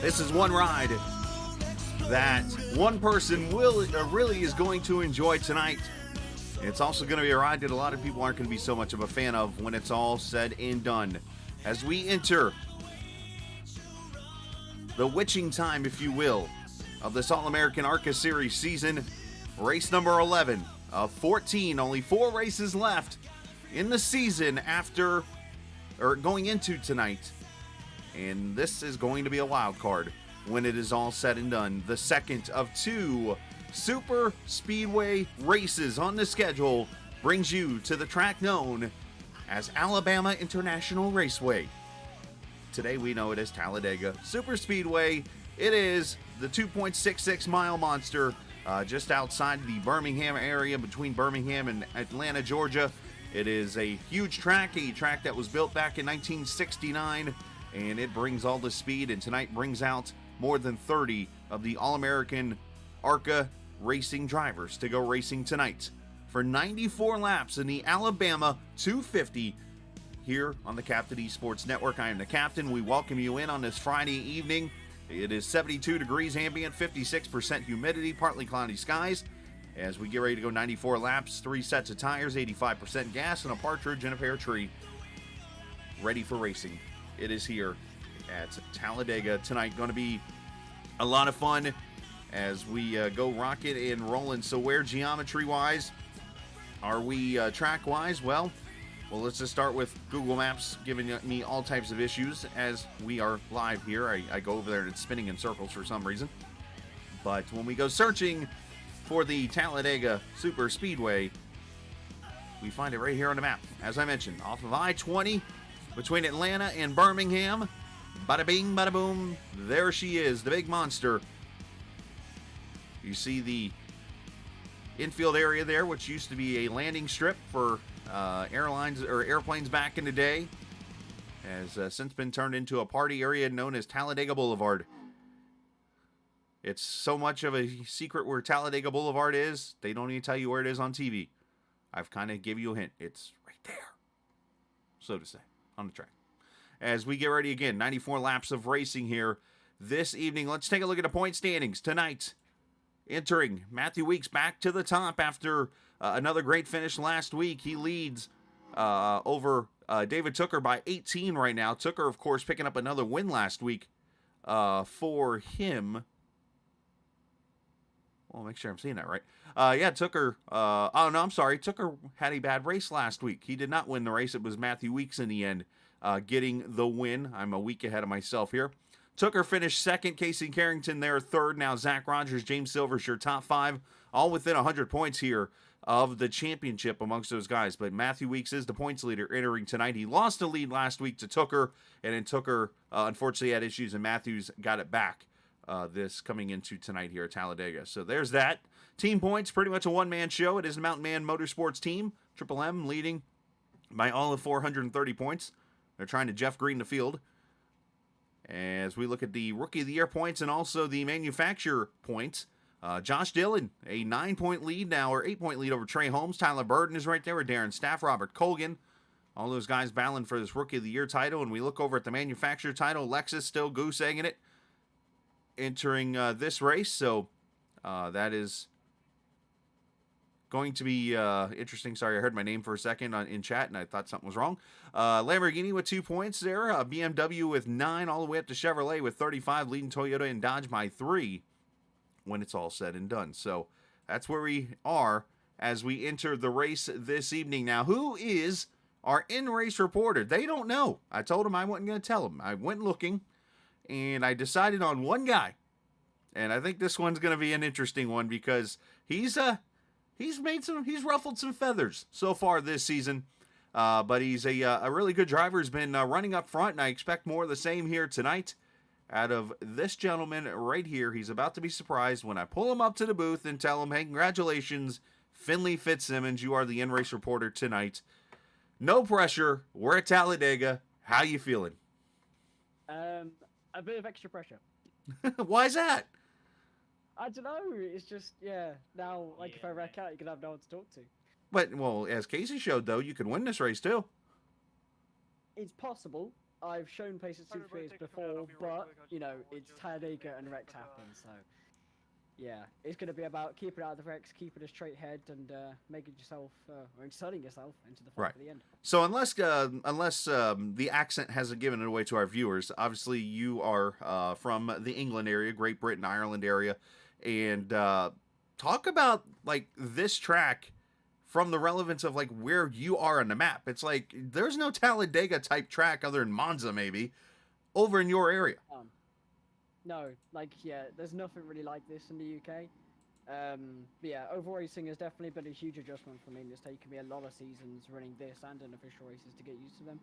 This is one ride that one person really is going to enjoy tonight. It's also going to be a ride that a lot of people aren't going to be so much of a fan of when it's all said and done. As we enter the witching time, if you will, of this All American ARCA Series season, race number 11 of 14. Only 4 races left in the season going into tonight. And this is going to be a wild card when it is all said and done. The second of 2 Super Speedway races on the schedule brings you to the track known as Alabama International Raceway. Today we know it as Talladega SuperSpeedway. It is the 2.66 mile monster just outside the Birmingham area, between Birmingham and Atlanta, Georgia. It is a huge track, a track that was built back in 1969, and it brings all the speed, and tonight brings out more than 30 of the All American ARCA racing drivers to go racing tonight for 94 laps in the Alabama 250 here on the Captain Esports Network. I am the Captain. We welcome you in on this Friday evening. It is 72 degrees ambient, 56% humidity, partly cloudy skies. As we get ready to go 94 laps, 3 sets of tires, 85% gas, and a partridge in a pear tree. Ready for racing. It is here at Talladega tonight. Going to be a lot of fun as we go rocket and rolling. So where geometry-wise are we track-wise? Well, let's just start with Google Maps giving me all types of issues as we are live here. I go over there and it's spinning in circles for some reason. But when we go searching for the Talladega SuperSpeedway, we find it right here on the map. As I mentioned, off of I-20 between Atlanta and Birmingham. Bada bing, bada boom. There she is, the big monster. You see the infield area there, which used to be a landing strip for airlines or airplanes back in the day, has since been turned into a party area known as Talladega Boulevard. It's so much of a secret where Talladega Boulevard is, they don't even tell you where it is on TV. I've kind of give you a hint. It's right there, so to say, on the track. As we get ready again, 94 laps of racing here this evening. Let's take a look at the point standings tonight. Entering, Matthew Weeks back to the top after another great finish last week. He leads over David Tooker by 18 right now. Tooker, of course, picking up another win last week for him. Well, make sure I'm seeing that right. Tooker. Oh, no, I'm sorry. Tooker had a bad race last week. He did not win the race. It was Matthew Weeks in the end getting the win. I'm a week ahead of myself here. Tooker finished second. Casey Carrington there third. Now Zach Rogers, James Silvers, your top 5, all within 100 points here of the championship amongst those guys. But Matthew Weeks is the points leader entering tonight. He lost the lead last week to Tooker, and then Tooker unfortunately had issues, and Matthews got it back this coming into tonight here at Talladega. So there's that. Team points, pretty much a one-man show. It is the Mountain Man Motorsports team. Triple M leading by all of 430 points. They're trying to Jeff Green the field. As we look at the Rookie of the Year points and also the manufacturer points, Josh Dillon, a 9-point lead now, or 8-point lead over Trey Holmes. Tyler Burden is right there with Darren Staff, Robert Colgan. All those guys battling for this Rookie of the Year title. And we look over at the manufacturer title, Lexus still goose-egging it, entering this race. So that is going to be interesting. Sorry, I heard my name for a second in chat, and I thought something was wrong. Lamborghini with 2 points there. BMW with 9, all the way up to Chevrolet with 35, leading Toyota and Dodge by 3 when it's all said and done. So that's where we are as we enter the race this evening. Now, who is our in-race reporter? They don't know. I told them I wasn't going to tell them. I went looking, and I decided on one guy. And I think this one's going to be an interesting one because he's ruffled some feathers so far this season, but he's a really good driver. He's been running up front, and I expect more of the same here tonight out of this gentleman right here. He's about to be surprised when I pull him up to the booth and tell him, hey, congratulations, Finley Fitzsimmons, you are the in-race reporter tonight. No pressure. We're at Talladega. How you feeling? A bit of extra pressure. Why is that? I don't know. It's just, now, if I wreck out, you can have no one to talk to. But, well, as Casey showed, though, you can win this race, too. It's possible. I've shown pace at SuperSpeedways before, but you know it's Talladega and wrecks happen, so yeah, it's going to be about keeping out of the wrecks, keeping a straight head, and making yourself or inserting yourself into the fight Right. at the end. So unless the accent hasn't given it away to our viewers, obviously you are from the England area, Great Britain, Ireland area, and talk about like this track from the relevance of like where you are on the map. It's like there's no Talladega type track other than Monza maybe over in your area. No, like yeah, there's nothing really like this in the UK. But yeah, oval racing has definitely been a huge adjustment for me. And it's taken me a lot of seasons running this and in official races to get used to them.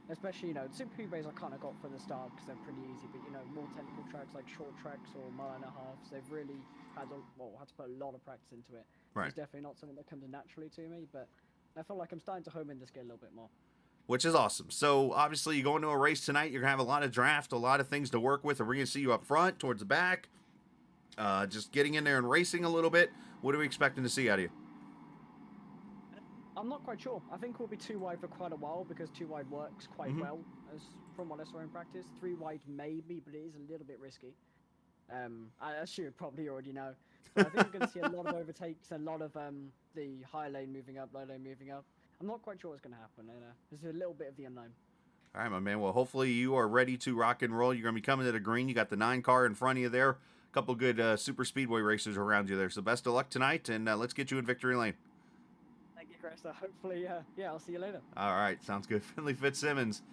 Especially, you know, SuperSpeedways I kind of got for the start because they're pretty easy. But you know, more technical tracks like short tracks or mile and a halves, they've really had to put a lot of practice into it. Right. It's definitely not something that comes naturally to me, but I feel like I'm starting to home in this game a little bit more. Which is awesome. So obviously you go into a race tonight, you're gonna have a lot of draft, a lot of things to work with, and we're gonna see you up front, towards the back, just getting in there and racing a little bit. What are we expecting to see out of you? I'm not quite sure. I think we'll be 2 wide for quite a while because 2 wide works quite well, as from what I saw in practice. 3 wide maybe, but it is a little bit risky. As you probably already know. But I think we're going to see a lot of overtakes, a lot of the high lane moving up, low lane moving up. I'm not quite sure what's going to happen. There's a little bit of the unknown. All right, my man. Well, hopefully you are ready to rock and roll. You're going to be coming to the green. You got the 9 car in front of you there. A couple good super speedway racers around you there. So best of luck tonight, and let's get you in victory lane. Thank you, Chris. Hopefully, yeah, I'll see you later. All right, sounds good. Finley Fitzsimmons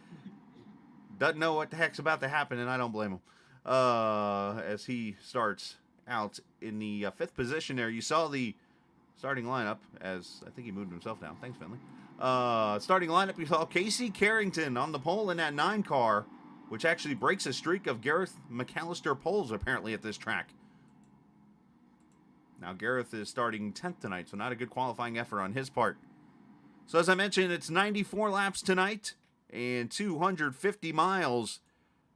doesn't know what the heck's about to happen, and I don't blame him. As he starts out in the 5th position there. You saw the starting lineup, as I think he moved himself down. Thanks, Finley. Starting lineup, you saw Casey Carrington on the pole in that 9 car, which actually breaks a streak of Gareth McAllister poles, apparently, at this track. Now, Gareth is starting 10th tonight, so not a good qualifying effort on his part. So, as I mentioned, it's 94 laps tonight and 250 miles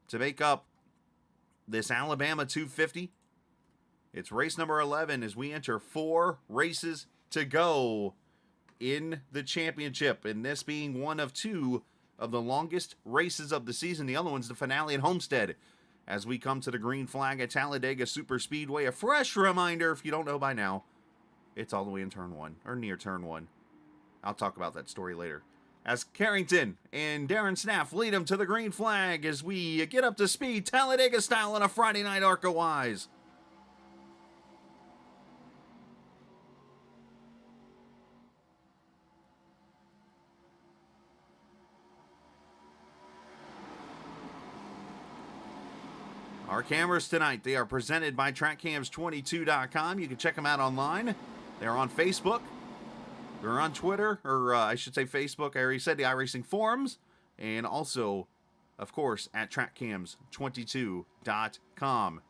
to make up this Alabama 250. It's race number 11 as we enter 4 races to go in the championship, and this being one of 2 of the longest races of the season. The other one's the finale at Homestead as we come to the green flag at Talladega SuperSpeedway. A fresh reminder, if you don't know by now, it's all the way in turn 1, or near turn 1. I'll talk about that story later. As Carrington and Darren Snaff lead him to the green flag as we get up to speed Talladega style on a Friday night ARCA Wise. Our cameras tonight, they are presented by TrackCams22.com. You can check them out online. They're on Facebook. They're on Twitter, or I should say Facebook. I already said the iRacing forums. And also, of course, at TrackCams22.com.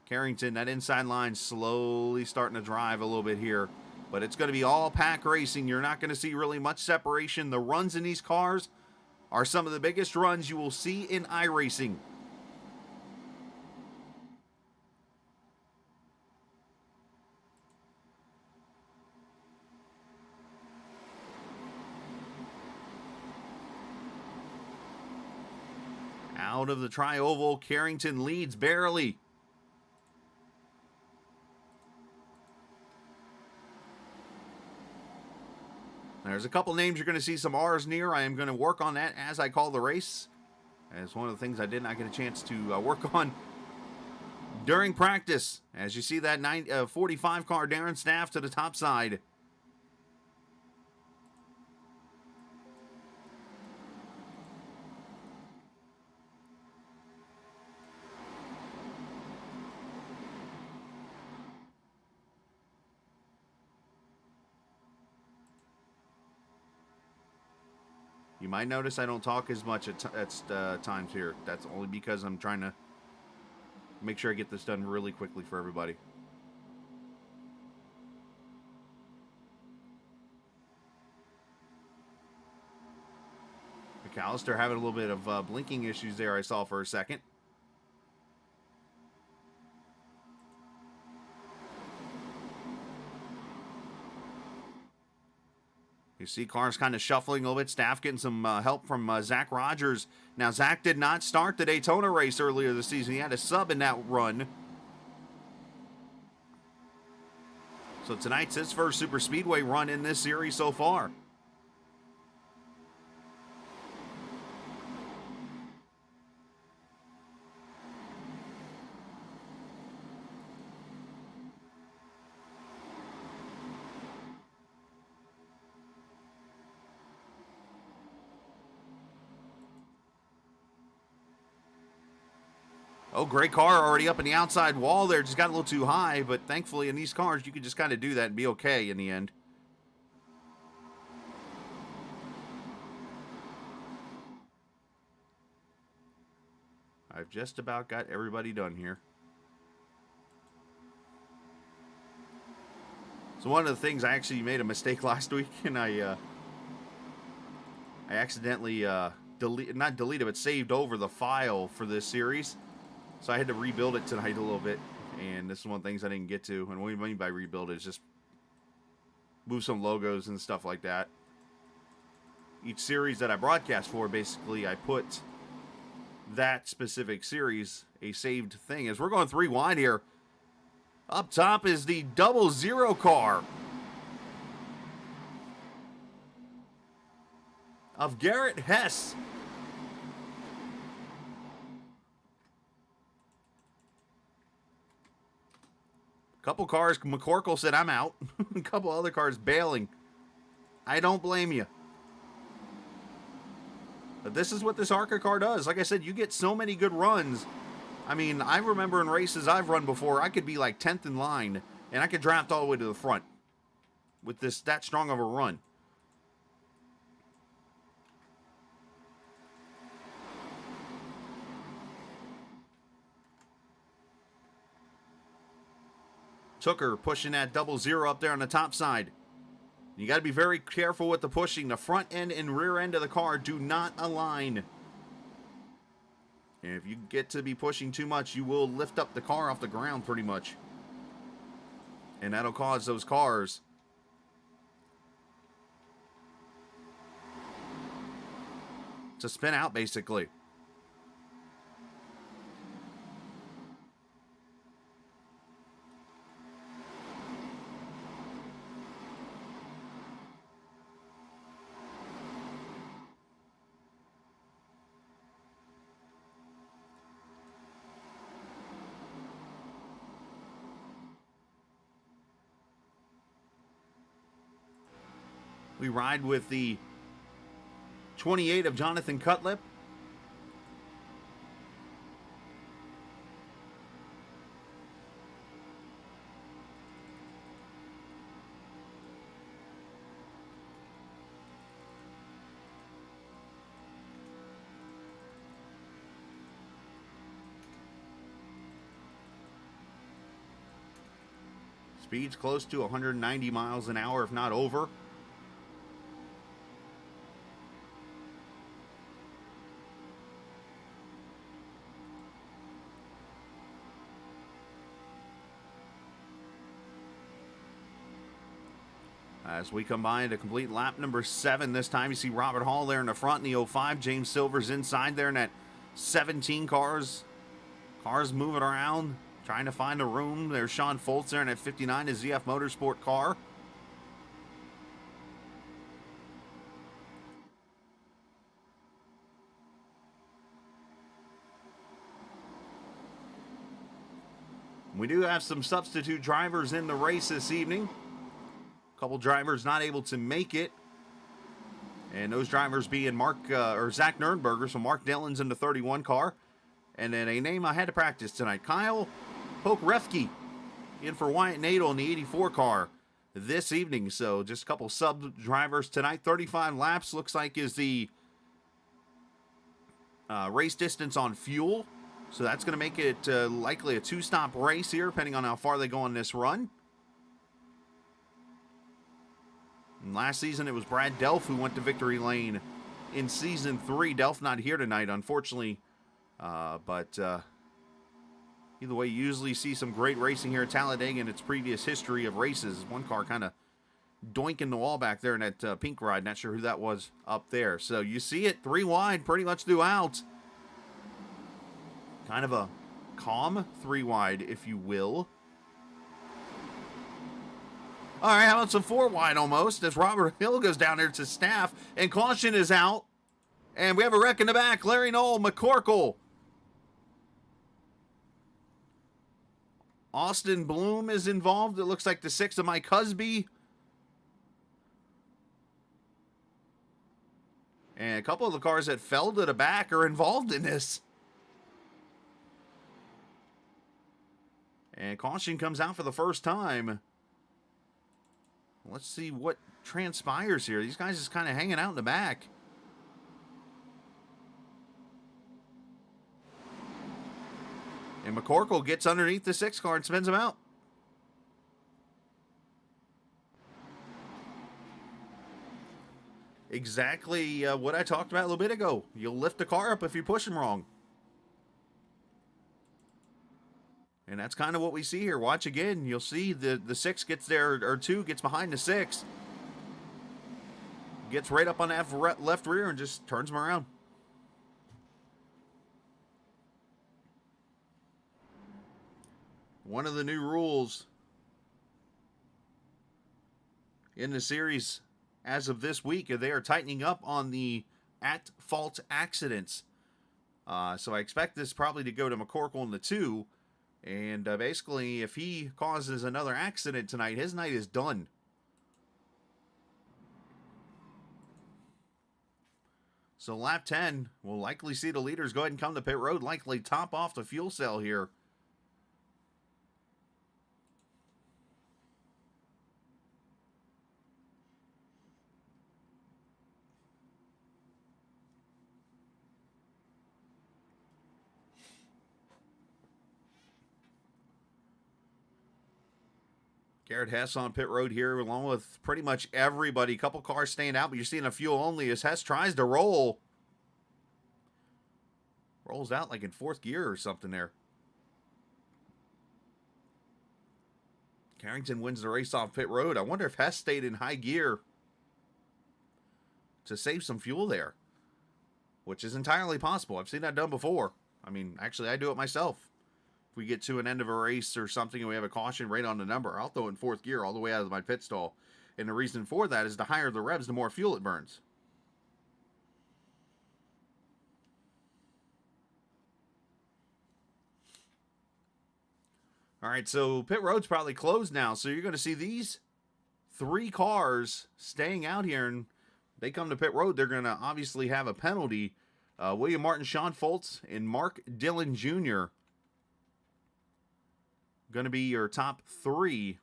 Carrington, that inside line slowly starting to drive a little bit here. But it's going to be all pack racing. You're not going to see really much separation. The runs in these cars are some of the biggest runs you will see in iRacing. Out of the tri-oval, Carrington leads barely. There's a couple names you're going to see some R's near. I am going to work on that as I call the race. As one of the things I did not get a chance to work on during practice. As you see that 45 car, Darren Snaff to the top side. You might notice I don't talk as much at times here. That's only because I'm trying to make sure I get this done really quickly for everybody. McAllister having a little bit of blinking issues there, I saw for a second. You see cars kind of shuffling a little bit. Staff getting some help from Zach Rogers. Now, Zach did not start the Daytona race earlier this season. He had a sub in that run. So tonight's his first super speedway run in this series so far. Oh, great car already up in the outside wall there. Just got a little too high, but thankfully in these cars, you can just kind of do that and be okay in the end. I've just about got everybody done here. So one of the things, I actually made a mistake last week, and I accidentally not deleted, but saved over the file for this series. So I had to rebuild it tonight a little bit, and this is one of the things I didn't get to. And what we mean by rebuild is just move some logos and stuff like that. Each series that I broadcast for, basically, I put that specific series a saved thing. As we're going 3 wide here, up top is the 00 car of Garrett Hess. Couple cars, McCorkle said, I'm out. A couple other cars bailing. I don't blame you. But this is what this ARCA car does. Like I said, you get so many good runs. I mean, I remember in races I've run before, I could be like 10th in line, and I could draft all the way to the front with that strong of a run. Tooker pushing that 00 up there on the top side. You got to be very careful with the pushing. The front end and rear end of the car do not align. And if you get to be pushing too much, you will lift up the car off the ground pretty much. And that'll cause those cars to spin out, basically. We ride with the 28 of Jonathan Cutlip. Speed's close to 190 miles an hour, if not over. As we combine to complete lap number 7 this time, you see Robert Hall there in the front in the 05. James Silver's inside there in that 17 cars. Cars moving around, trying to find a room. There's Sean Foltz there in that 59, his ZF Motorsport car. We do have some substitute drivers in the race this evening. Couple drivers not able to make it, and those drivers being Zach Nurnberger, so Mark Dillon's in the 31 car, and then a name I had to practice tonight, Kyle Pokrefke, in for Wyatt Nadel in the 84 car this evening. So just a couple sub drivers tonight. 35 laps looks like is the race distance on fuel, so that's going to make it likely a 2-stop race here, depending on how far they go on this run. And last season, it was Brad Delph who went to victory lane in Season 3. Delph not here tonight, unfortunately. But either way, you usually see some great racing here at Talladega in its previous history of races. One car kind of doinking the wall back there in that pink ride. Not sure who that was up there. So you see it 3 wide pretty much throughout. Kind of a calm 3 wide, if you will. All right, how about some 4 wide almost as Robert Hill goes down there to staff, and caution is out. And we have a wreck in the back. Larry Knoll, McCorkle. Austin Bloom is involved. It looks like the 6 of Mike Husby. And a couple of the cars that fell to the back are involved in this. And caution comes out for the first time. Let's see what transpires here. These guys just kind of hanging out in the back. And McCorkle gets underneath the 6 car and spins him out. Exactly what I talked about a little bit ago. You'll lift the car up if you push him wrong. And that's kind of what we see here. Watch again. You'll see the 6 gets there, or 2 gets behind the 6. Gets right up on that left rear and just turns him around. One of the new rules in the series as of this week, they are tightening up on the at-fault accidents. So I expect this probably to go to McCorkle in the 2. And basically, if he causes another accident tonight, his night is done. So lap 10, we'll likely see the leaders go ahead and come to pit road, likely top off the fuel cell here. Garrett Hess on pit road here, along with pretty much everybody. A couple cars staying out, but you're seeing a fuel only as Hess tries to roll. Rolls out like in 4th gear or something there. Carrington wins the race off pit road. I wonder if Hess stayed in high gear to save some fuel there, which is entirely possible. I've seen that done before. I mean, actually, I do it myself. If we get to an end of a race or something and we have a caution right on the number, I'll throw it in 4th gear all the way out of my pit stall. And the reason for that is the higher the revs, the more fuel it burns. All right, so pit road's probably closed now. So you're going to see these 3 cars staying out here, and they come to pit road. They're going to obviously have a penalty. William Martin, Sean Foltz, and Mark Dillon Jr. going to be your top 3.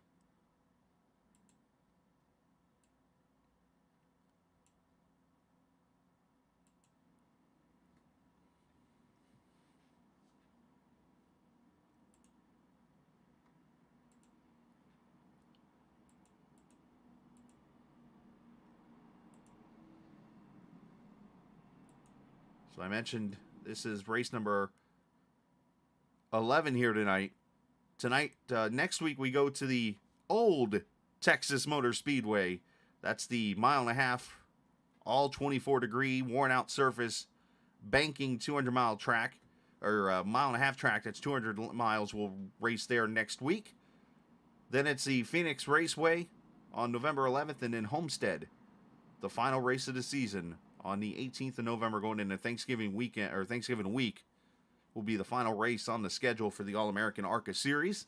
So I mentioned this is race number 11 here tonight. Next week, we go to the old Texas Motor Speedway. That's the 1.5 mile, all 24-degree, worn-out surface, banking 200-mile track, or 1.5 mile track that's 200 miles. We'll race there next week. Then it's the Phoenix Raceway on November 11th, and then Homestead, the final race of the season on the 18th of November, going into Thanksgiving weekend, or Thanksgiving week. Will be the final race on the schedule for the All American ARCA Series.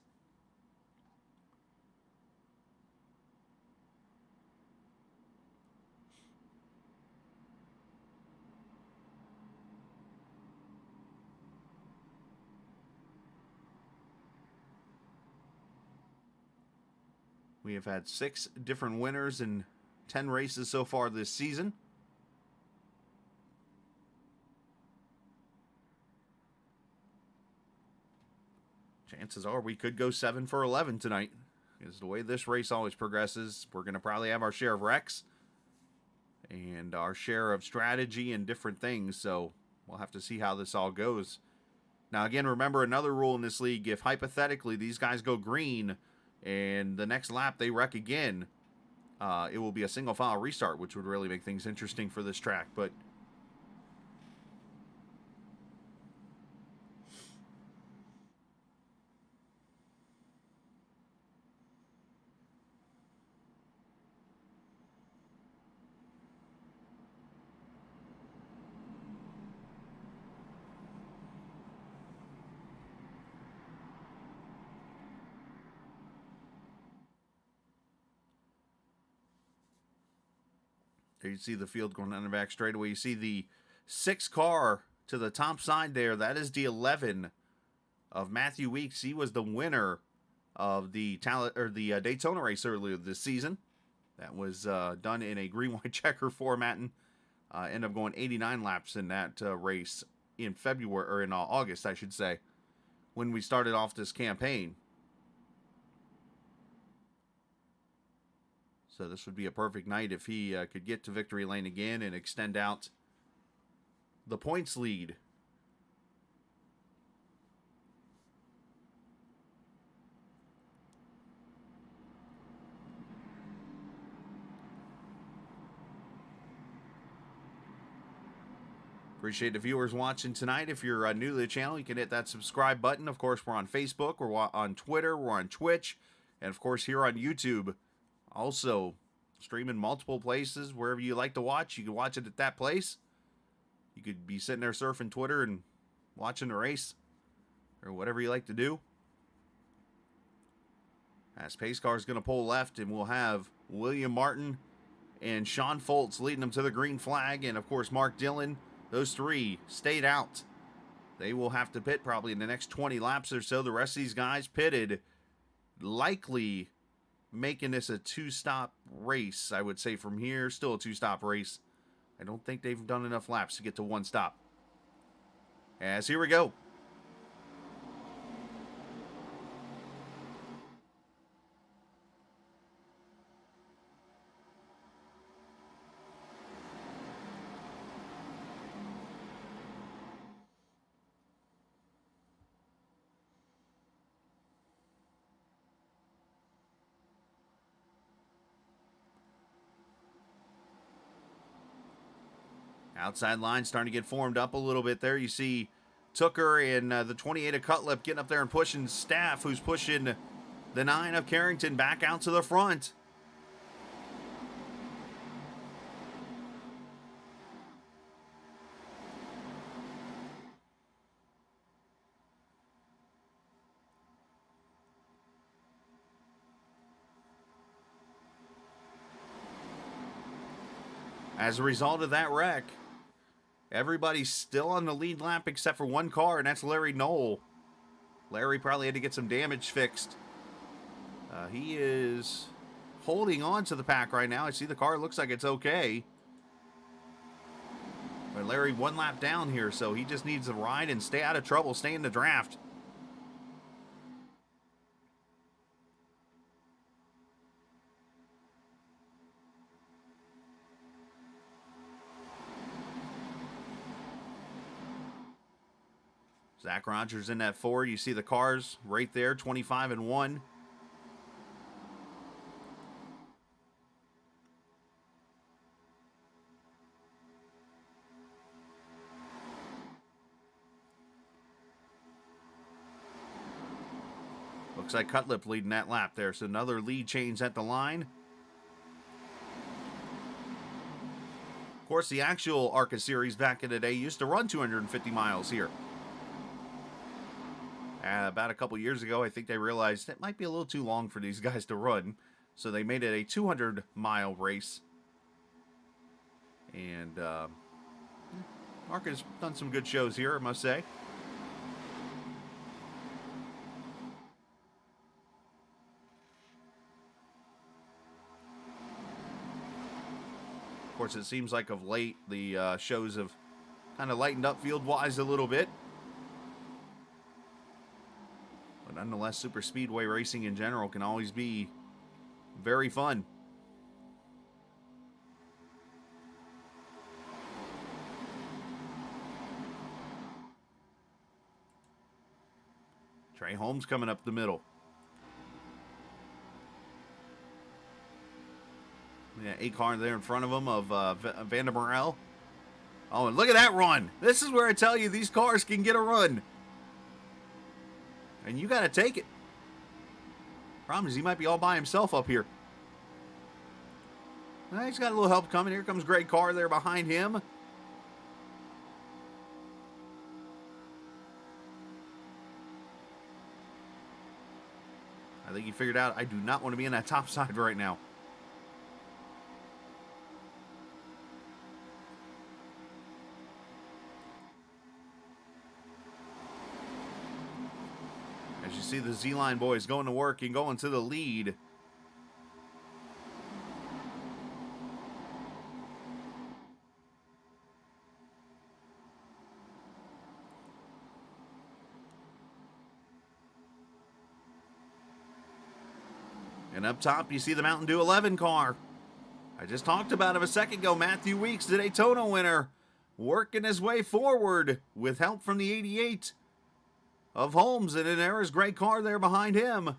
We have had 6 different winners in 10 races so far this season. Chances are we could go 7 for 11 tonight. Because the way this race always progresses, we're going to probably have our share of wrecks and our share of strategy and different things. So we'll have to see how this all goes. Now, again, remember another rule in this league. If hypothetically these guys go green and the next lap they wreck again, it will be a single file restart, which would really make things interesting for this track. But there you see the field going down the back straightaway. You see the 6 car to the top side there. That is the 11 of Matthew Weeks. He was the winner of the Daytona race earlier this season. That was done in a green-white checker format, and ended up going 89 laps in that race in February, or in August, I should say, when we started off this campaign. So this would be a perfect night if he could get to victory lane again and extend out the points lead. Appreciate the viewers watching tonight. If you're new to the channel, you can hit that subscribe button. Of course, we're on Facebook, we're on Twitter, we're on Twitch, and of course here on YouTube. Also, streaming multiple places. Wherever you like to watch, you can watch it at that place. You could be sitting there surfing Twitter and watching the race, or whatever you like to do. As pace car is going to pull left, and we'll have William Martin and Sean Foltz leading them to the green flag, and of course Mark Dillon. Those 3 stayed out. They will have to pit probably in the next 20 laps or so. The rest of these guys pitted, likely making this a 2-stop race, I would say, from here. Still a 2-stop race. I don't think they've done enough laps to get to 1 stop. As here we go. Outside line starting to get formed up a little bit there. You see Tooker and the 28 of Cutlip getting up there and pushing Staff, who's pushing the 9 of Carrington back out to the front. As a result of that wreck, everybody's still on the lead lap except for 1 car, and that's Larry Knoll. Larry probably had to get some damage fixed. He is holding on to the pack right now. I see the car looks like it's okay. But Larry 1 lap down here, so he just needs to ride and stay out of trouble, stay in the draft. Zach Rogers in that Ford. You see the cars right there, 25 and 1. Looks like Cutlip leading that lap there, so another lead change at the line. Of course, the actual ARCA Series back in the day used to run 250 miles here. About a couple years ago, I think they realized it might be a little too long for these guys to run, so they made it a 200-mile race. And ARCA's done some good shows here, I must say. Of course, it seems like of late the shows have kind of lightened up field-wise a little bit. But nonetheless, super speedway racing in general can always be very fun. Trey Holmes coming up the middle. Yeah, 8 car there in front of him of Van der Morel. Oh, and look at that run. This is where I tell you these cars can get a run. And you got to take it. Problem is he might be all by himself up here. He's got a little help coming. Here comes Greg Carr there behind him. I think he figured out I do not want to be in that top side right now. As you see the Z-Line boys going to work and going to the lead. And up top, you see the Mountain Dew 11 car. I just talked about him a second ago. Matthew Weeks, the Daytona winner, working his way forward with help from the 88 of Holmes. And there is Greg Carr there behind him.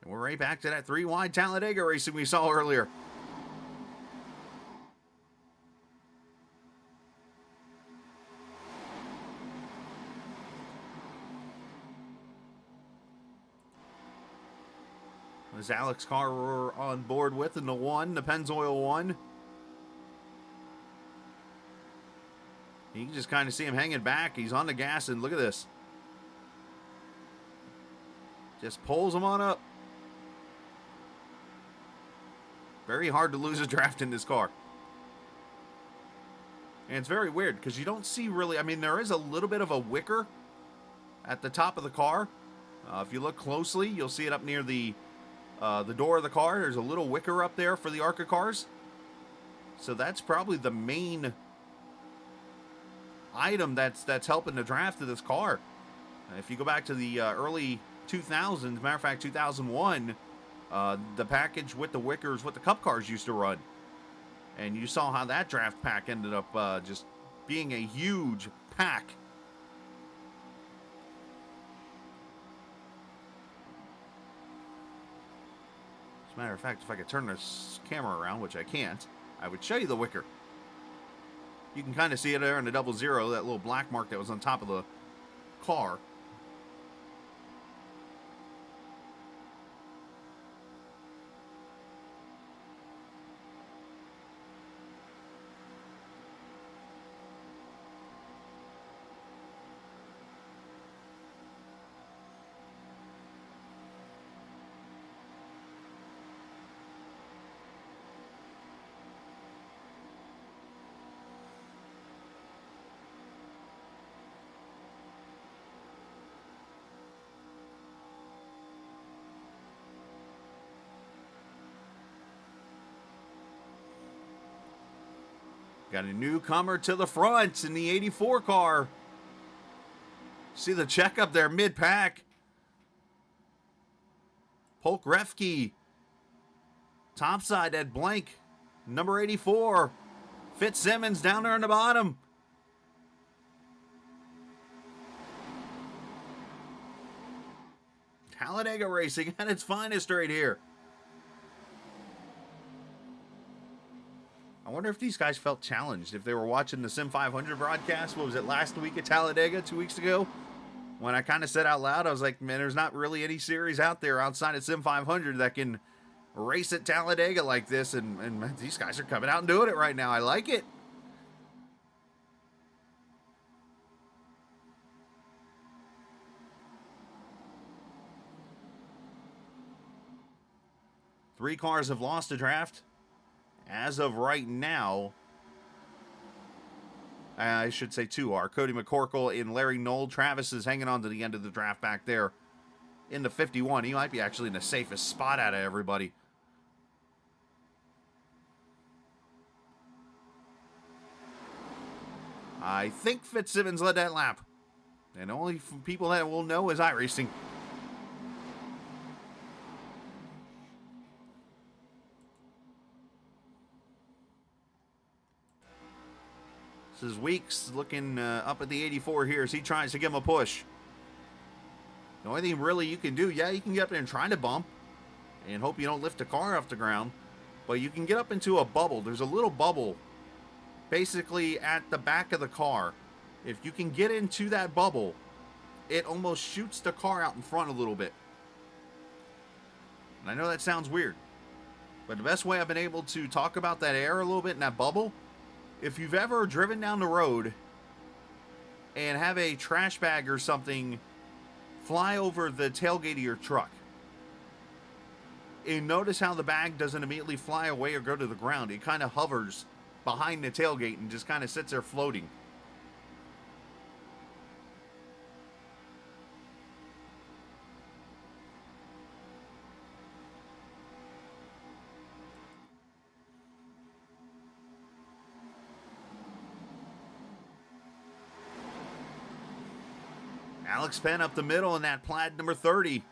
And we're right back to that 3-wide Talladega racing we saw earlier. As Alex Carr were on board with in the 1, the Pennzoil 1. You can just kind of see him hanging back. He's on the gas, and look at this. Just pulls him on up. Very hard to lose a draft in this car. And it's very weird because you don't see really, I mean, there is a little bit of a wicker at the top of the car. If you look closely, you'll see it up near the door of the car. There's a little wicker up there for the ARCA cars. So that's probably the main item that's helping the draft of this car. If you go back to the early 2000s, matter of fact 2001, the package with the wickers, what the Cup cars used to run. And you saw how that draft pack ended up just being a huge pack. As a matter of fact, if I could turn this camera around, which I can't, I would show you the wicker. You can kind of see it there in the 00, that little black mark that was on top of the car. Got a newcomer to the front in the 84 car. See the check up there mid-pack. Polk Refke. Topside at blank. Number 84. Fitzsimmons down there on the bottom. Talladega racing at its finest right here. I wonder if these guys felt challenged, if they were watching the Sim 500 broadcast. What was it, last week at Talladega, 2 weeks ago? When I kind of said out loud, I was like, man, there's not really any series out there outside of Sim 500 that can race at Talladega like this. And these guys are coming out and doing it right now. I like it. Three cars have lost a draft. As of right now, I should say 2 are. Cody McCorkle and Larry Knoll. Travis is hanging on to the end of the draft back there in the 51. He might be actually in the safest spot out of everybody. I think Fitzsimmons led that lap. And only people that will know is iRacing. This is Weeks looking up at the 84 here as he tries to give him a push. The only thing really you can do, yeah, you can get up there and try to bump and hope you don't lift the car off the ground, but you can get up into a bubble. There's a little bubble basically at the back of the car. If you can get into that bubble, it almost shoots the car out in front a little bit. And I know that sounds weird, but the best way I've been able to talk about that air a little bit in that bubble, if you've ever driven down the road and have a trash bag or something fly over the tailgate of your truck, and notice how the bag doesn't immediately fly away or go to the ground. It kind of hovers behind the tailgate and just kind of sits there floating. Alex Penn up the middle in that plaid number 30.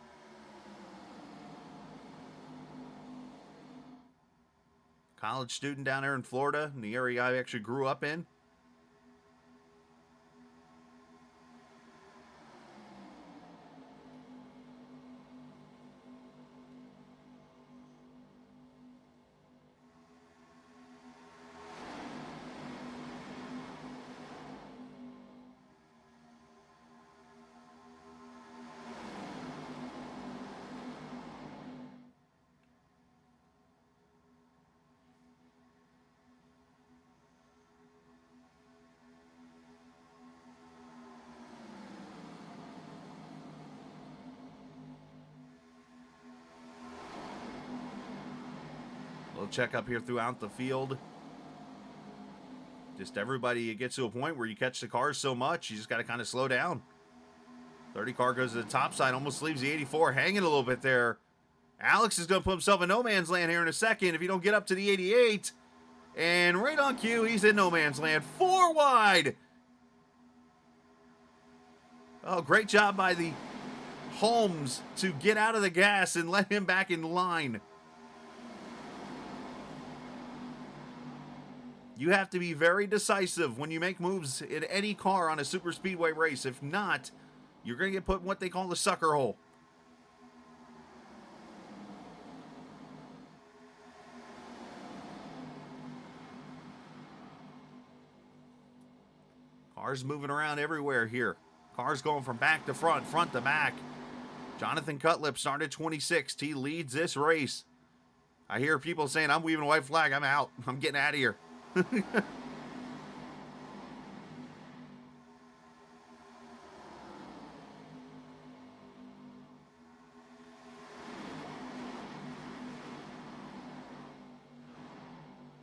College student down there in Florida, in the area I actually grew up in. Little check up here throughout the field. Just everybody, it gets to a point where you catch the cars so much, you just got to kind of slow down. 30 car goes to the top side, almost leaves the 84 hanging a little bit there. Alex is going to put himself in no man's land here in a second if you don't get up to the 88. And right on cue, he's in no man's land. 4 wide. Oh, great job by the Holmes to get out of the gas and let him back in line. You have to be very decisive when you make moves in any car on a super speedway race. If not, you're going to get put in what they call the sucker hole. Cars moving around everywhere here. Cars going from back to front, front to back. Jonathan Cutlip started 26th. He leads this race. I hear people saying, I'm waving a white flag. I'm out. I'm getting out of here.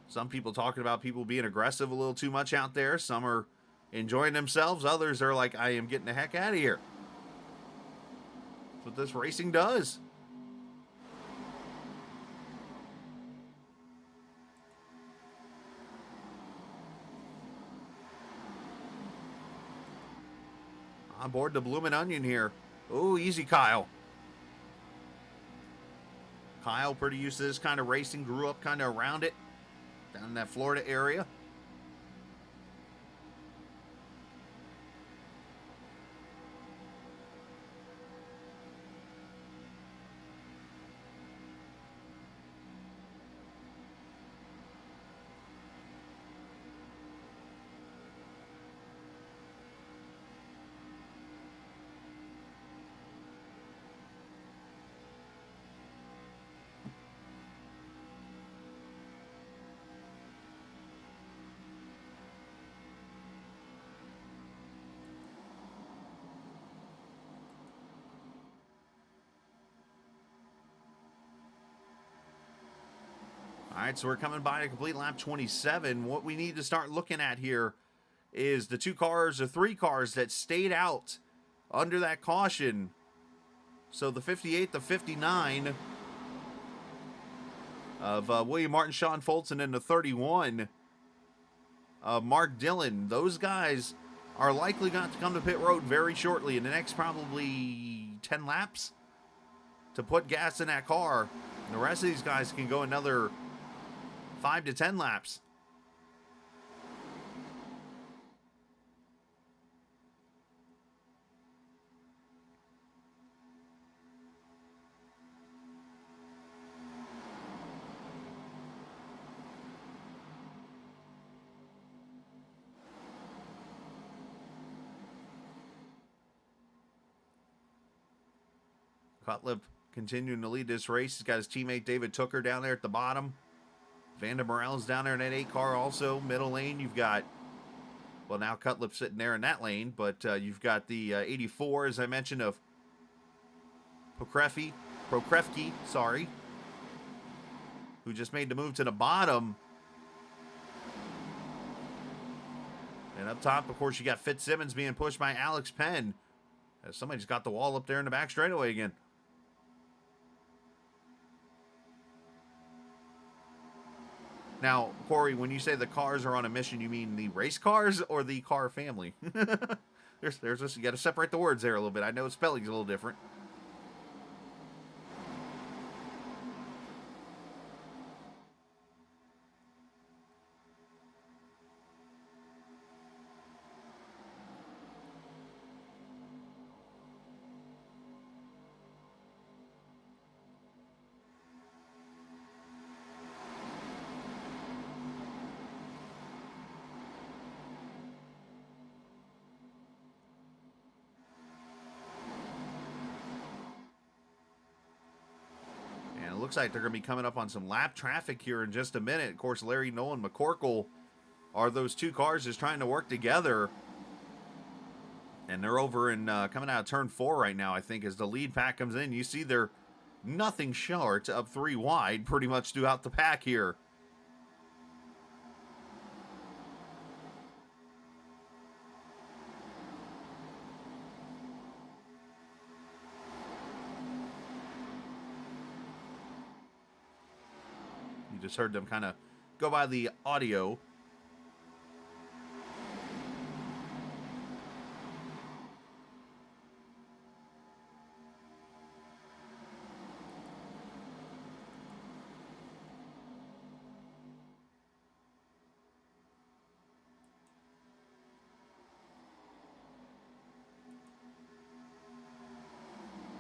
Some people talking about people being aggressive a little too much out there. Some are enjoying themselves. Others are like, I am getting the heck out of here. That's what this racing does. On board the Bloomin' Onion here. Oh, easy, Kyle. Kyle, pretty used to this kind of racing. Grew up kind of around it. Down in that Florida area. All right, so we're coming by to complete lap 27. What we need to start looking at here is the 2 cars or 3 cars that stayed out under that caution. So the 58, the 59 of William Martin, Sean Fulton, and the 31 of Mark Dillon. Those guys are likely going to come to pit road very shortly in the next probably 10 laps to put gas in that car. And the rest of these guys can go another 5 to 10 laps. Cutlip continuing to lead this race. He's got his teammate David Tooker down there at the bottom. Vanda Morales down there in that 8 car also. Middle lane, you've got, well, now Cutlip sitting there in that lane, but you've got the 84, as I mentioned, of Prokrefke, sorry, who just made the move to the bottom. And up top, of course, you got Fitzsimmons being pushed by Alex Penn, as somebody's got the wall up there in the back straightaway again. Now, Corey, when you say the cars are on a mission, you mean the race cars or the car family? there's this, you got to separate the words there a little bit. I know spelling's a little different. Looks like they're going to be coming up on some lap traffic here in just a minute. Of course, Larry Nolan McCorkle are those two cars just trying to work together. And they're over in coming out of turn 4 right now, I think, as the lead pack comes in. You see they're nothing short of 3 wide pretty much throughout the pack here. You just heard them kind of go by the audio.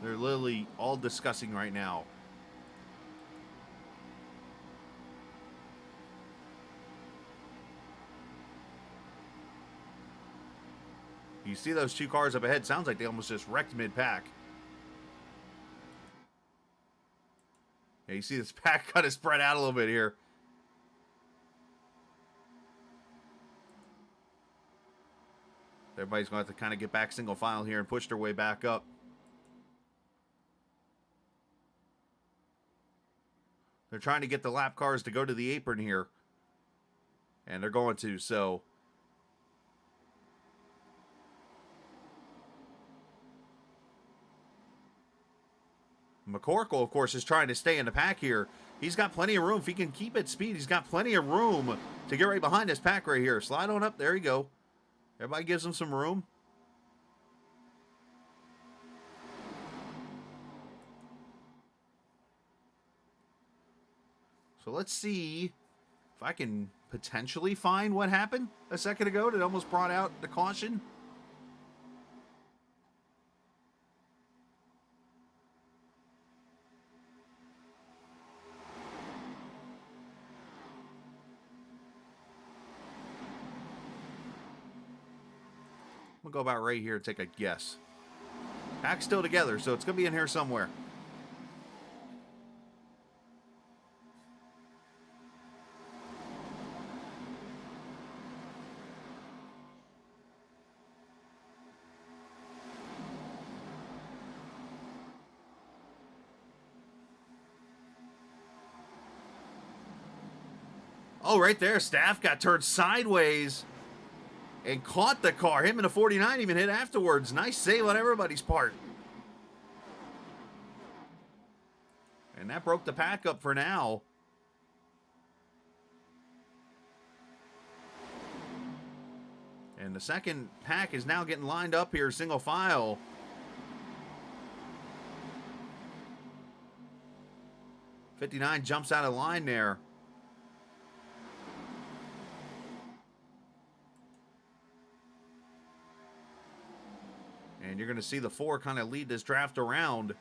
They're literally all discussing right now. You see those two cars up ahead. Sounds like they almost just wrecked mid-pack. Yeah, you see this pack kind of spread out a little bit here. Everybody's going to have to kind of get back single file here and push their way back up. They're trying to get the lap cars to go to the apron here. And they're going to, so... McCorkle, of course, is trying to stay in the pack here. He's got plenty of room. If he can keep at speed, he's got plenty of room to get right behind this pack right here. Slide on up. There you go. Everybody gives him some room. So let's see if I can potentially find what happened a second ago that almost brought out the caution. We'll go about right here and take a guess. Pack's still together, so it's going to be in here somewhere. Oh, right there, Staff got turned sideways and caught the car. Him and the 49 even hit afterwards. Nice save on everybody's part. And that broke the pack up for now. And the second pack is now getting lined up here, single file. '59 jumps out of line there. And you're going to see the 4 kind of lead this draft around.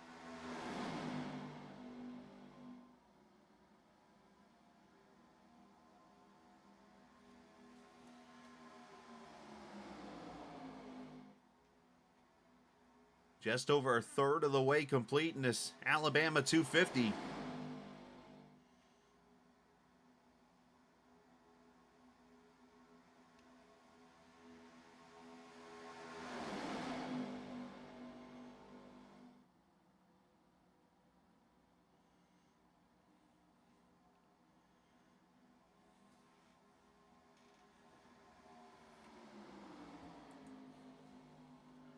Just over a third of the way complete in this Alabama 250.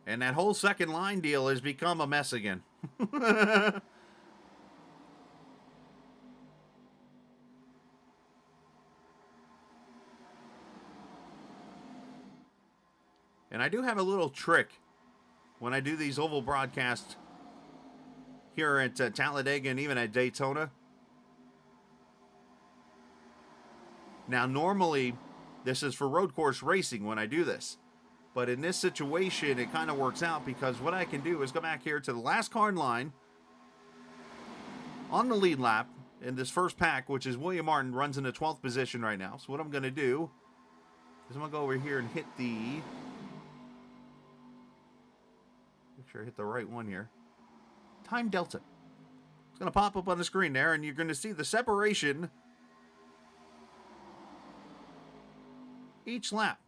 And that whole second line deal has become a mess again. And I do have a little trick when I do these oval broadcasts here at Talladega and even at Daytona. Now, normally, this is for road course racing when I do this. But in this situation, it kind of works out because what I can do is go back here to the last car in line on the lead lap in this first pack, which is William Martin, runs in the 12th position right now. So what I'm going to do is I'm going to go over here and hit the... Make sure I hit the right one here. Time Delta. It's going to pop up on the screen there, and you're going to see the separation each lap.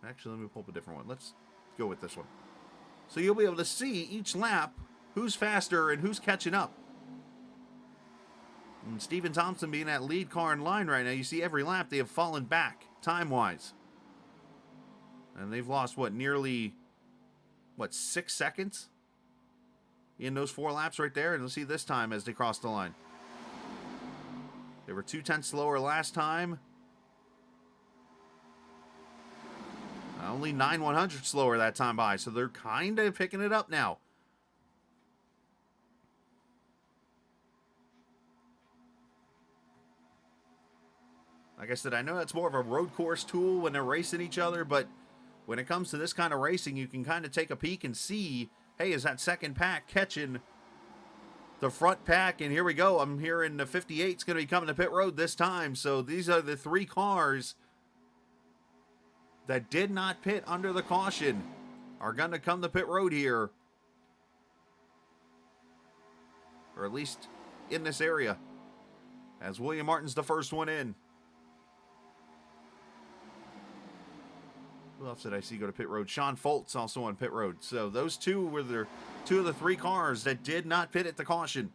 Actually, let me pull up a different one. Let's go with this one. So you'll be able to see each lap who's faster and who's catching up. And Stephen Thompson being that lead car in line right now, you see every lap they have fallen back time-wise. And they've lost, nearly 6 seconds in those 4 laps right there. And you'll see this time as they cross the line. They were 0.2 slower last time. Only 9/100 slower that time by, so they're kind of picking it up now. Like I said, I know that's more of a road course tool when they're racing each other, but when it comes to this kind of racing, you can kind of take a peek and see, hey, is that second pack catching the front pack? And here we go. I'm hearing the 58's going to be coming to pit road this time. So these are the 3 cars that did not pit under the caution are going to come to pit road here. Or at least in this area. As William Martin's the first one in. Who else did I see go to pit road? Sean Foltz also on pit road. So those two were the 2 of the 3 cars that did not pit at the caution.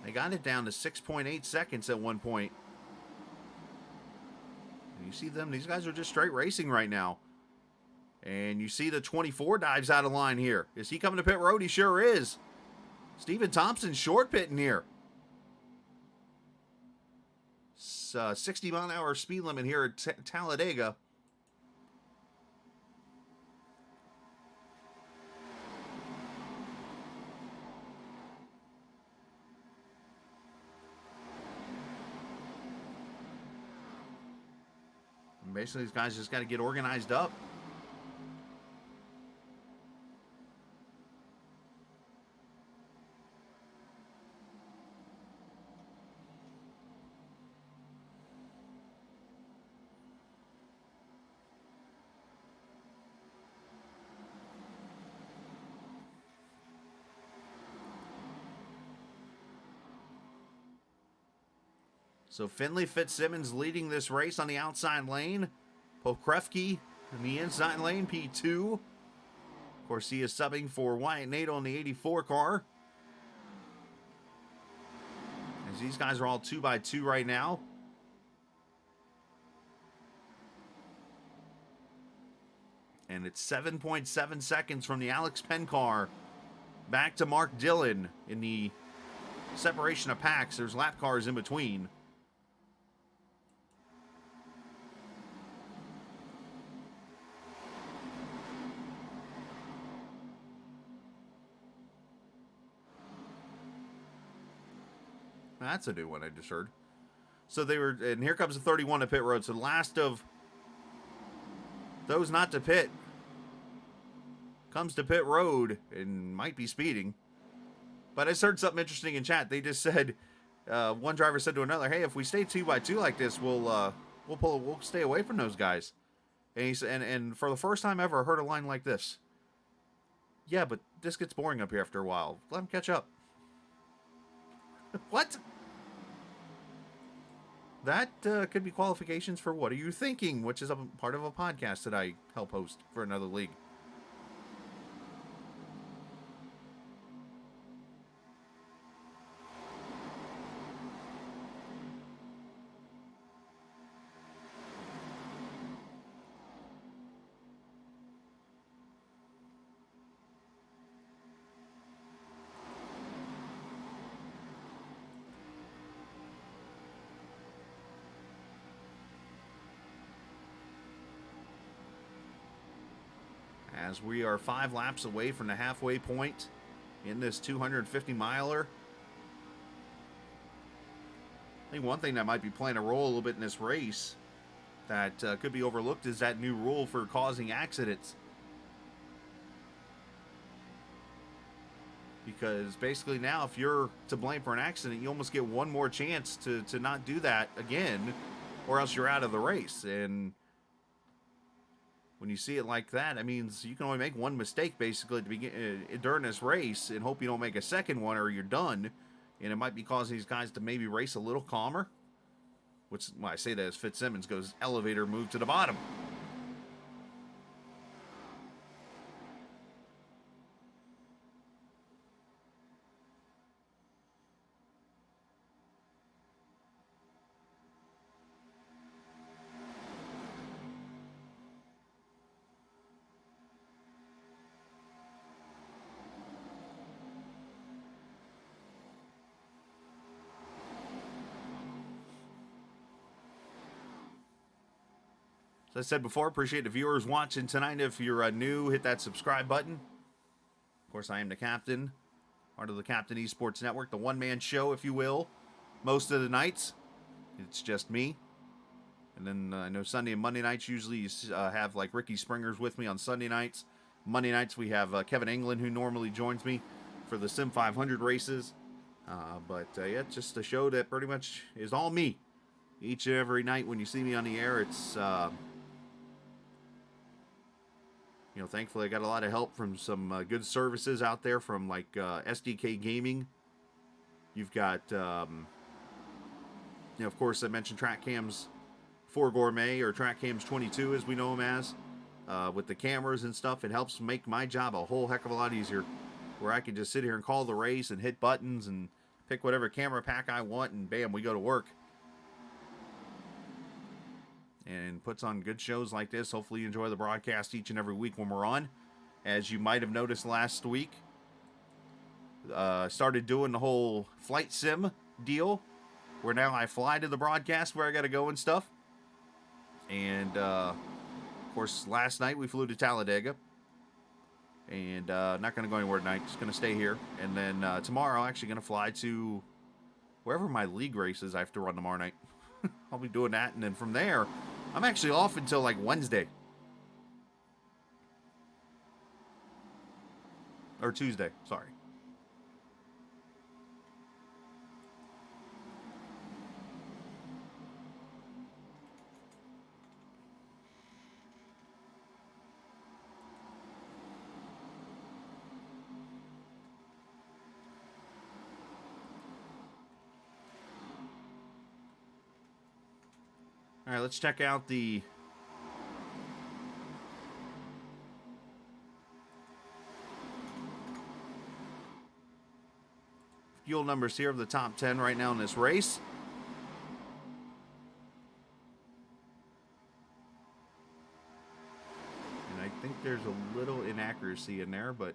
They got it down to 6.8 seconds at one point. And you see them, these guys are just straight racing right now. And you see the 24 dives out of line here. Is he coming to pit road? He sure is. Stephen Thompson short pitting here. 60-mile-an-hour speed limit here at Talladega. Basically, these guys just got to get organized up. So Finley Fitzsimmons leading this race on the outside lane. Pokrefke in the inside lane, P2. Of course, he is subbing for Wyatt Nato in the 84 car. As these guys are all 2x2 right now. And it's 7.7 seconds from the Alex Penn car back to Mark Dillon in the separation of packs. There's lap cars in between. That's a new one I just heard. So they were, and here comes the 31 to pit road. So the last of those not to pit comes to pit road and might be speeding. But I just heard something interesting in chat. They just said, one driver said to another, "Hey, if we stay 2x2 like this, we'll stay away from those guys." And he said, and for the first time ever, I heard a line like this: "Yeah, but this gets boring up here after a while. Let them catch up." What? That could be qualifications for What Are You Thinking, which is a part of a podcast that I help host for another league. As we are 5 laps away from the halfway point in this 250-miler. I think one thing that might be playing a role a little bit in this race that could be overlooked is that new rule for causing accidents. Because basically now, if you're to blame for an accident, you almost get one more chance to not do that again, or else you're out of the race. And when you see it like that, that means you can only make one mistake basically to begin during this race, and hope you don't make a second one or you're done. And it might be causing these guys to maybe race a little calmer. Which, when I say that, as Fitzsimmons goes elevator move to the bottom. As I said before, appreciate the viewers watching tonight. If you're new, hit that subscribe button. Of course, I am the captain, part of the Captain Esports Network, the one-man show, if you will. Most of the nights, it's just me. And then I know Sunday and Monday nights usually have like Ricky Springer's with me on Sunday nights. Monday nights we have Kevin England, who normally joins me for the Sim 500 races. But yeah, it's just a show that pretty much is all me. Each and every night when you see me on the air, it's... you know, thankfully I got a lot of help from some good services out there from like SDK Gaming. You've got, you know, of course I mentioned TrackCams 4 Gourmet, or TrackCams 22 as we know them as, with the cameras and stuff. It helps make my job a whole heck of a lot easier, where I can just sit here and call the race and hit buttons and pick whatever camera pack I want, and bam, we go to work. And puts on good shows like this. Hopefully you enjoy the broadcast each and every week when we're on. As you might have noticed last week, started doing the whole flight sim deal, where now I fly to the broadcast where I got to go and stuff. And, of course, last night we flew to Talladega. And not going to go anywhere tonight. Just going to stay here. And then tomorrow I'm actually going to fly to wherever my league race is I have to run tomorrow night. I'll be doing that. And then from there, I'm actually off until like Wednesday. Or Tuesday, sorry. All right, let's check out the fuel numbers here of the top 10 right now in this race. And I think there's a little inaccuracy in there, but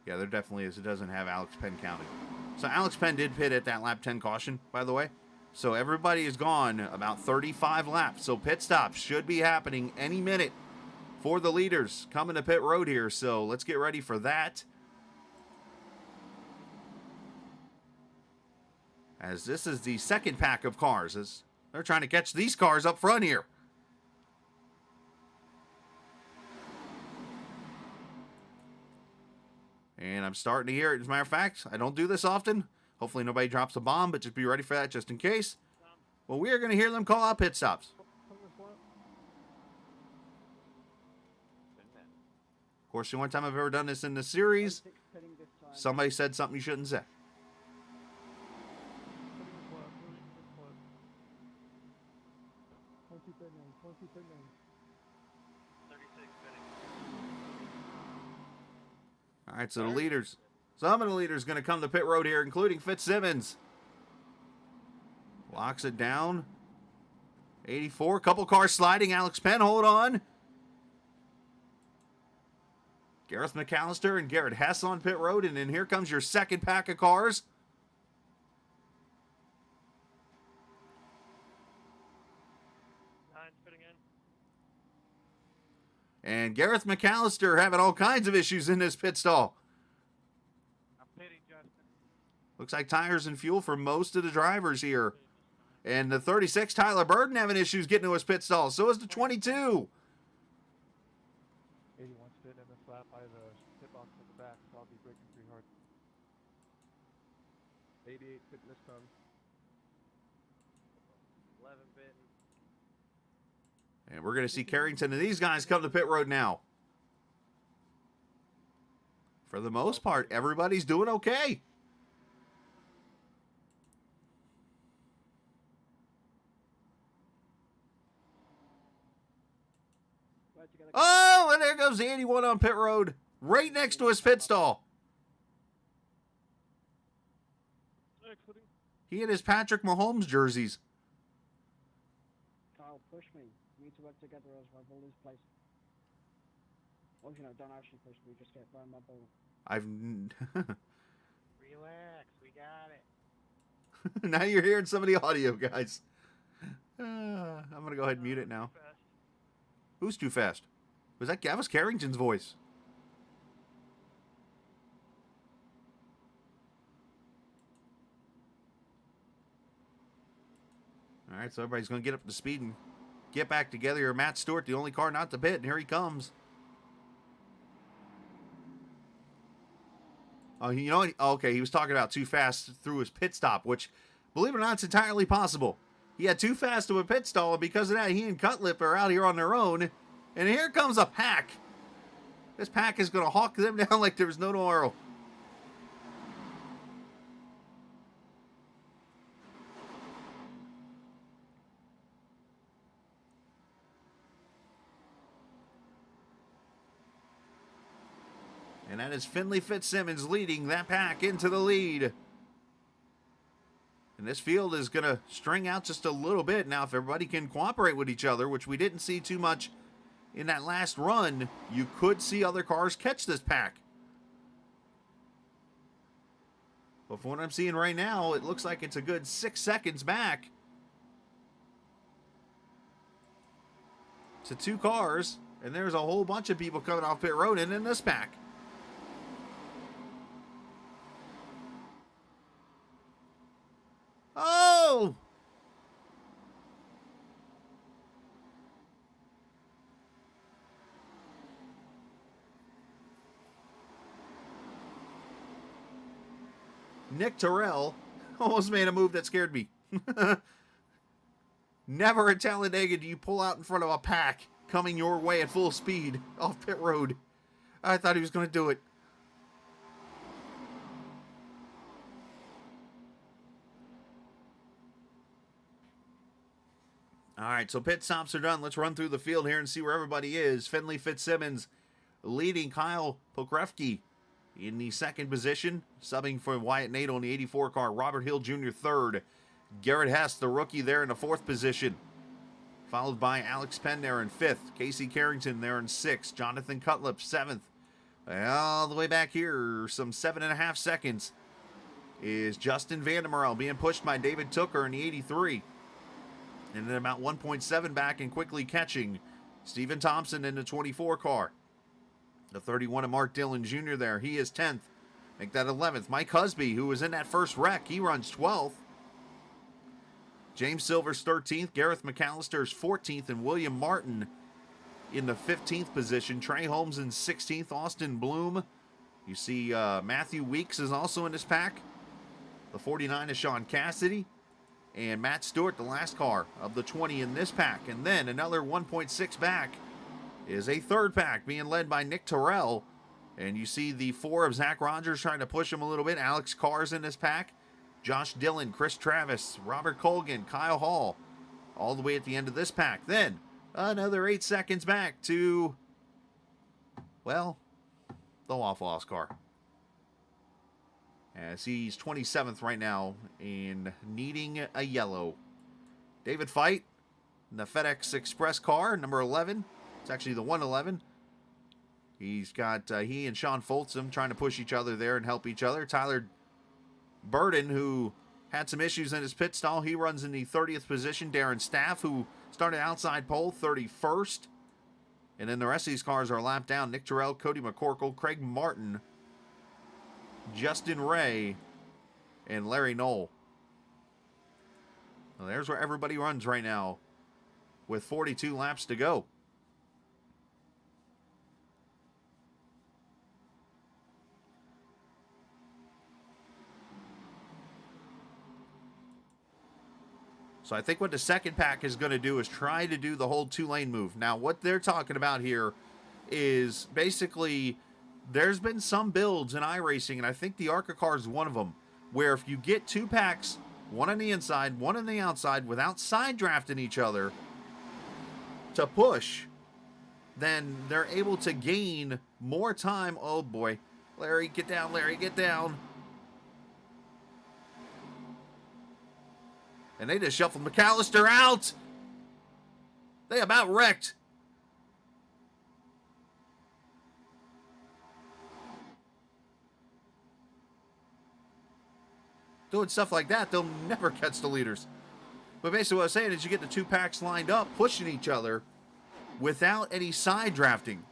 yeah, there definitely is. It doesn't have Alex Penn counted. So Alex Penn did pit at that lap 10 caution, by the way. So everybody is gone about 35 laps. So pit stops should be happening any minute for the leaders coming to pit road here. So let's get ready for that. as this is the second pack of cars, as they're trying to catch these cars up front here. And I'm starting to hear it. As a matter of fact, I don't do this often. Hopefully nobody drops a bomb, but just be ready for that just in case. Well, we are going to hear them call out pit stops. Of course, the only time I've ever done this in the series, somebody said something you shouldn't say. All right, so the leaders, some of the leaders going to come to pit road here, including Fitzsimmons. Locks it down. 84, couple cars sliding. Alex Penn, hold on. Gareth McAllister and Garrett Hess on pit road, and then here comes your second pack of cars. And Gareth McAllister having all kinds of issues in this pit stall. I'm pitting, Justin. Looks like tires and fuel for most of the drivers here. And the 36, Tyler Burden, having issues getting to his pit stall. So is the 22. 81's fitting in the flat by the pit box at the back, so I'll be braking pretty hard. 88 fitting this time. 11 fitting. And we're going to see Carrington and these guys come to pit road now. For the most part, everybody's doing okay. Oh, and there goes the 81 on pit road, right next to his pit stall. He and his Patrick Mahomes jerseys. Kyle, push me. We need to work together or else I will lose place. Or, you know, don't actually push me, just get burned my ball. Relax, we got it. Now you're hearing some of the audio, guys. I'm going to go ahead and mute it now. Who's too fast? That was Carrington's voice. All right, so everybody's going to get up to speed and get back together. Here, Matt Stewart, the only car not to pit, and here he comes. Oh, you know what? Okay, he was talking about too fast through his pit stop, which, believe it or not, it's entirely possible. He had too fast to a pit stall, and because of that, he and Cutlip are out here on their own. And here comes a pack. This pack is going to hawk them down like there's no tomorrow. And that is Finley Fitzsimmons leading that pack into the lead. And this field is going to string out just a little bit. Now, if everybody can cooperate with each other, which we didn't see too much in that last run, you could see other cars catch this pack. But from what I'm seeing right now, it looks like it's a good 6 seconds back to 2 cars. And there's a whole bunch of people coming off pit road and in this pack. Oh! Nick Terrell almost made a move that scared me. Never at Talladega do you pull out in front of a pack coming your way at full speed off pit road. I thought he was going to do it. All right, so pit stops are done. Let's run through the field here and see where everybody is. Finley Fitzsimmons leading Kyle Pokrefke in the second position, subbing for Wyatt Nato in the 84 car. Robert Hill Jr. third. Garrett Hess, the rookie, there in the fourth position, followed by Alex Penn there in fifth. Casey Carrington there in sixth. Jonathan Cutlip seventh. All the way back here, some 7.5 seconds, is Justin Vandermerel being pushed by David Tooker in the 83. And then about 1.7 back and quickly catching Stephen Thompson in the 24 car. The 31 of Mark Dillon Jr. there. He is 10th. Make that 11th. Mike Husby, who was in that first wreck, he runs 12th. James Silver's 13th, Gareth McAllister's 14th, and William Martin in the 15th position. Trey Holmes in 16th, Austin Bloom. You see Matthew Weeks is also in this pack. The 49 is Sean Cassidy. And Matt Stewart, the last car of the 20 in this pack. And then another 1.6 back is a third pack being led by Nick Terrell. And you see the 4 of Zach Rogers trying to push him a little bit. Alex Carr's in this pack. Josh Dillon, Chris Travis, Robert Colgan, Kyle Hall, all the way at the end of this pack. Then another 8 seconds back to, well, the Waffle House car. As he's 27th right now in needing a yellow. David Fite in the FedEx Express car, number 11. It's actually the 111. He's got he and Sean Folsom trying to push each other there and help each other. Tyler Burden, who had some issues in his pit stall, he runs in the 30th position. Darren Staff, who started outside pole, 31st. And then the rest of these cars are lapped down. Nick Terrell, Cody McCorkle, Craig Martin, Justin Ray, and Larry Knoll. Well, there's where everybody runs right now with 42 laps to go. So I think what the second pack is going to do is try to do the whole 2-lane move. Now, what they're talking about here is basically there's been some builds in iRacing, and I think the ARCA car is one of them, where if you get 2 packs, one on the inside, one on the outside, without side drafting each other to push, then they're able to gain more time. Oh boy. Larry, get down, Larry, get down. And they just shuffled McAllister out. They about wrecked. Doing stuff like that, they'll never catch the leaders. But basically what I'm saying is you get the 2 packs lined up, pushing each other without any side drafting.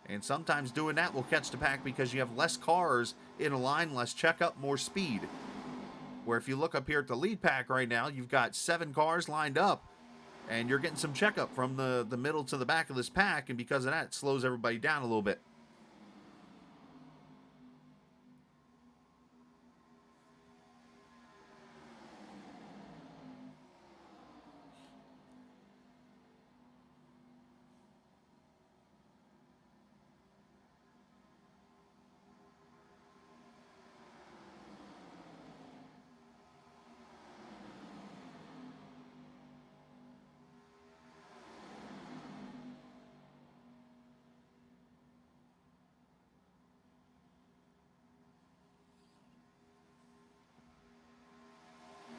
And sometimes doing that will catch the pack because you have less cars in a line, less checkup, more speed. Where if you look up here at the lead pack right now, you've got 7 cars lined up. And you're getting some checkup from the middle to the back of this pack. And because of that, it slows everybody down a little bit.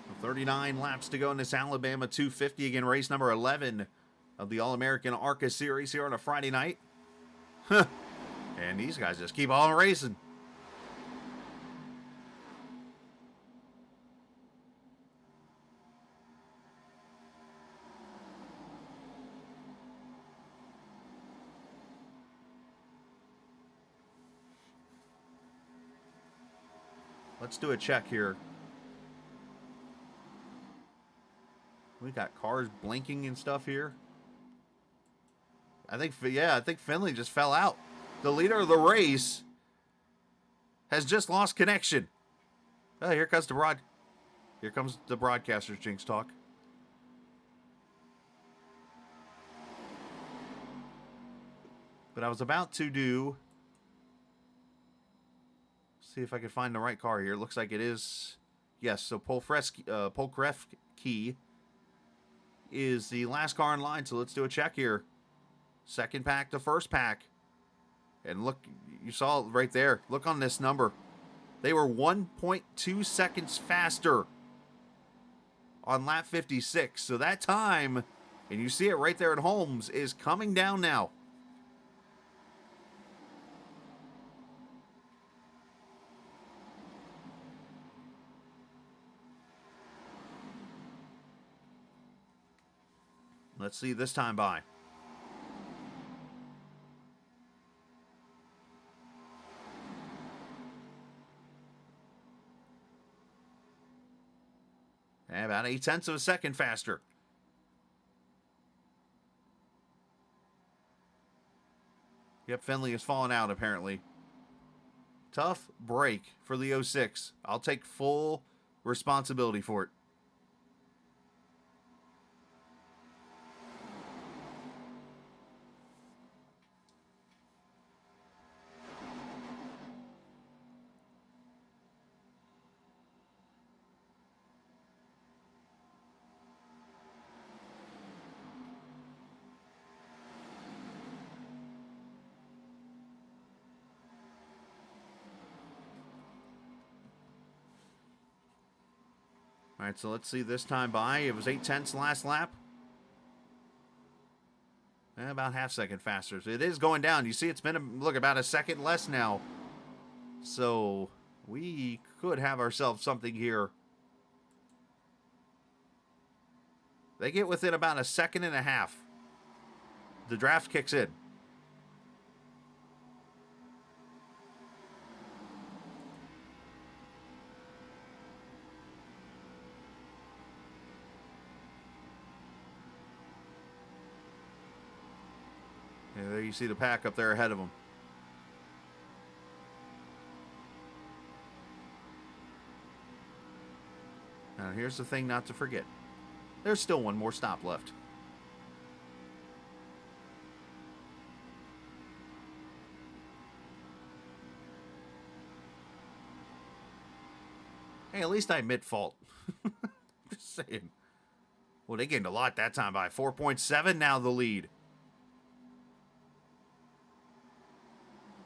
So 39 laps to go in this Alabama 250. Again, race number 11 of the All American ARCA Series here on a Friday night. And these guys just keep on racing. Let's do a check here. We got cars blinking and stuff here. I think Finley just fell out. The leader of the race has just lost connection. Oh, here comes the broadcaster's jinx talk. But I was about to do. See if I can find the right car here. Looks like it is. Yes, so Polkrefke is the last car in line. So let's do a check here. Second pack to first pack. And look, you saw it right there. Look on this number. They were 1.2 seconds faster on lap 56. So that time, and you see it right there at Holmes, is coming down now. Let's see this time by. About 0.8 of a second faster. Yep, Finley has fallen out apparently. Tough break for the 06. I'll take full responsibility for it. All right, so let's see this time by. It was 0.8 last lap. About half second faster. So it is going down. You see it's been, look, about a second less now. So we could have ourselves something here. They get within about a second and a half. The draft kicks in. And there you see the pack up there ahead of them. Now here's the thing not to forget. There's still one more stop left. Hey, at least I admit fault. Just saying. Well, they gained a lot that time by 4.7 now the lead.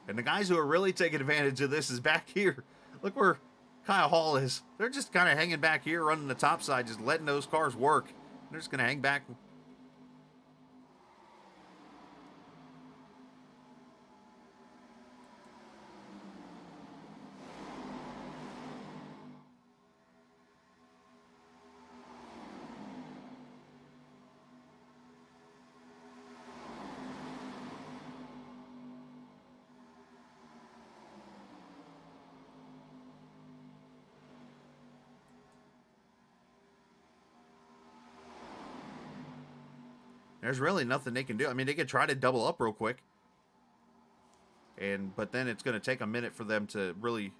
And the guys who are really taking advantage of this is back here. Look where Kyle Hall is. They're just kind of hanging back here, running the top side, just letting those cars work. They're just going to hang back. There's really nothing they can do. I mean, they could try to double up real quick. But then it's going to take a minute for them to really...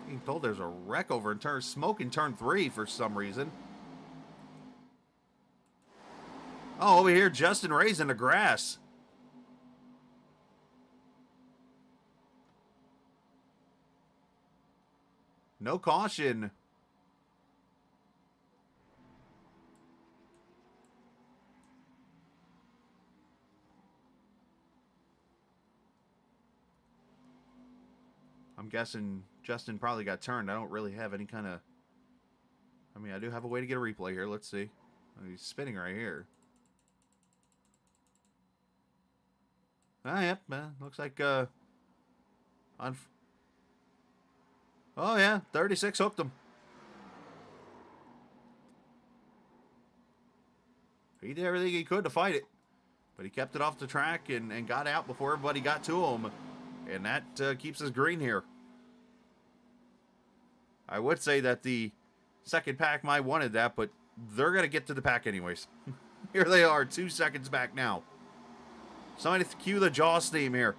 Being told there's a wreck over in smoke in turn 3 for some reason. Oh, over here, Justin Ray's in the grass. No caution. I'm guessing Justin probably got turned. I don't really have any kind of... I mean, I do have a way to get a replay here. Let's see. Oh, he's spinning right here. Ah, yep. Looks like... Oh, yeah. 36 hooked him. He did everything he could to fight it. But he kept it off the track and got out before everybody got to him. And that keeps us green here. I would say that the second pack might have wanted that, but they're going to get to the pack anyways. Here they are, 2 seconds back now. Somebody cue the Jaws theme here.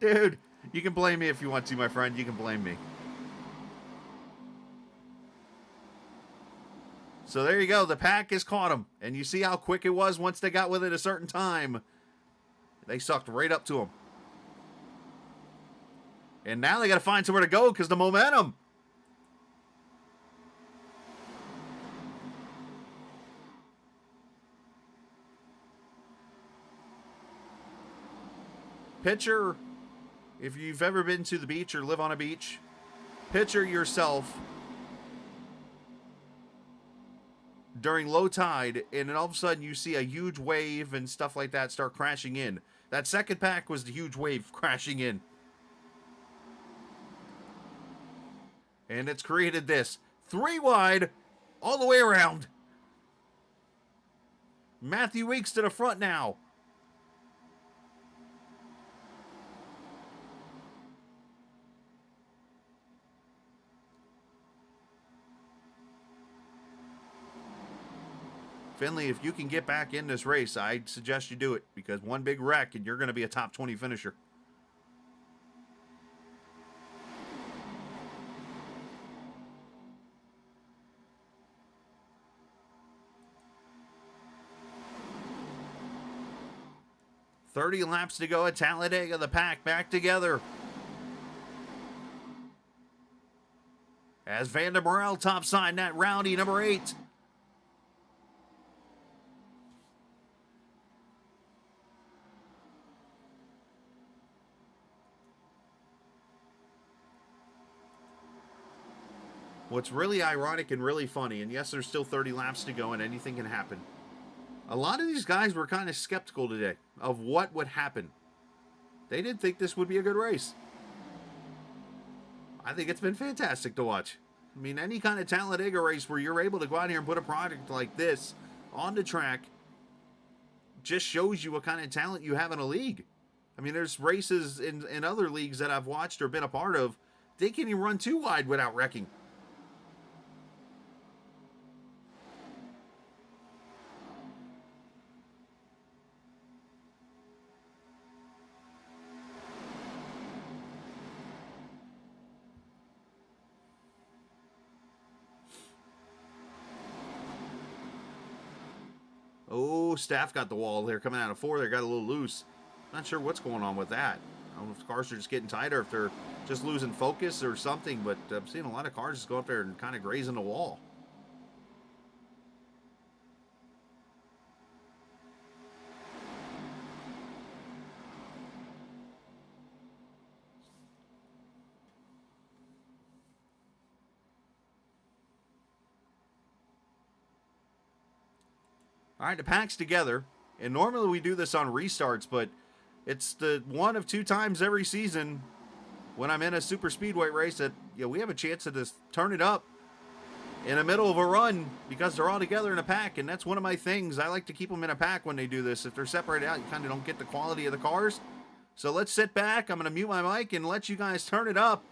Dude, you can blame me if you want to, my friend. You can blame me. So there you go. The pack has caught them. And you see how quick it was once they got within a certain time. They sucked right up to them. And now they got to find somewhere to go because the momentum. Pitcher If you've ever been to the beach or live on a beach, picture yourself during low tide, and then all of a sudden you see a huge wave and stuff like that start crashing in. That second pack was the huge wave crashing in. And it's created this 3 wide all the way around. Matthew Weeks to the front now. Finley, if you can get back in this race, I'd suggest you do it, because one big wreck and you're going to be a top 20 finisher. "30 laps to go at Talladega. The pack back together. As Van der Morel topside that rowdy number 8. What's really ironic and really funny, and yes, there's still 30 laps to go and anything can happen. A lot of these guys were kind of skeptical today of what would happen. They didn't think this would be a good race. I think it's been fantastic to watch. I mean, any kind of Talladega race where you're able to go out here and put a product like this on the track just shows you what kind of talent you have in a league. I mean, there's races in other leagues that I've watched or been a part of. They can't even run 2 wide without wrecking. Oh, Staff got the wall there coming out of 4. They got a little loose. Not sure what's going on with that. I don't know if the cars are just getting tighter, if they're just losing focus or something, but I'm seeing a lot of cars just go up there and kind of grazing the wall. All right, the pack's together, and normally we do this on restarts, but it's the one of 2 times every season when I'm in a super speedway race that we have a chance to just turn it up in the middle of a run because they're all together in a pack, and that's one of my things. I like to keep them in a pack when they do this. If they're separated out, you kind of don't get the quality of the cars. So let's sit back. I'm going to mute my mic and let you guys turn it up.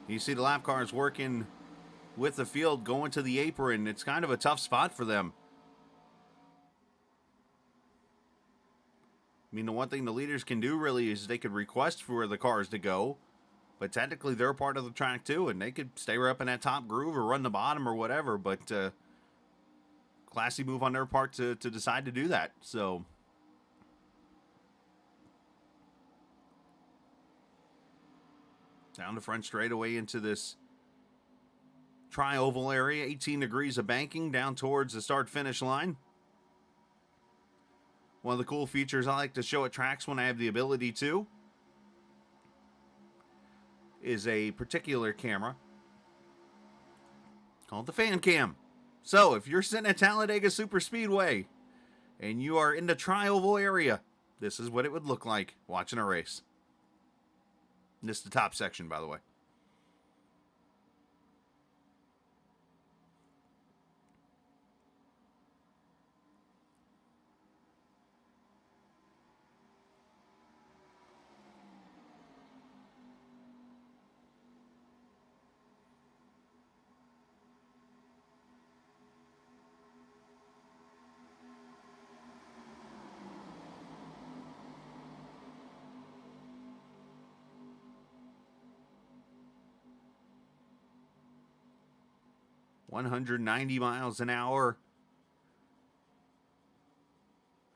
You see the lap cars working with the field, going to the apron. It's kind of a tough spot for them. I mean, the one thing the leaders can do really is they could request for the cars to go, but technically they're part of the track too, and they could stay right up in that top groove or run the bottom or whatever, but classy move on their part to decide to do that. So down the front straightaway into this tri-oval area, 18 degrees of banking down towards the start-finish line. One of the cool features I like to show at tracks when I have the ability to is a particular camera called the fan cam. So if you're sitting at Talladega SuperSpeedway and you are in the tri-oval area, this is what it would look like watching a race. This is the top section, by the way. $190 miles an hour.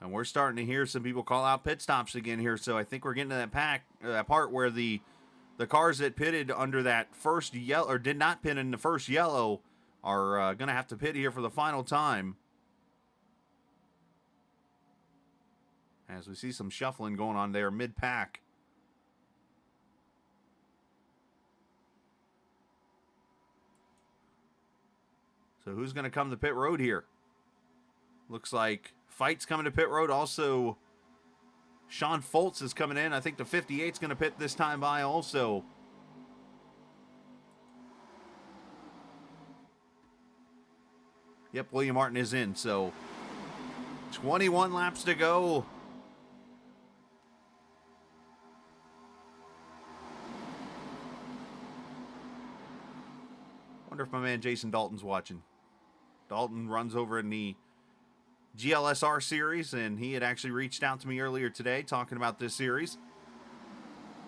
And we're starting to hear some people call out pit stops again here. So I think we're getting to that part where the cars that pitted under that first yellow, or did not pit in the first yellow, are going to have to pit here for the final time. As we see some shuffling going on there mid-pack. So who's going to come to pit road here? Looks like Fight's coming to pit road. Also, Sean Foltz is coming in. I think the 58's going to pit this time by also. Yep, William Martin is in. So 21 laps to go. Wonder if my man Jason Dalton's watching. Dalton runs over in the GLSR series, and he had actually reached out to me earlier today talking about this series.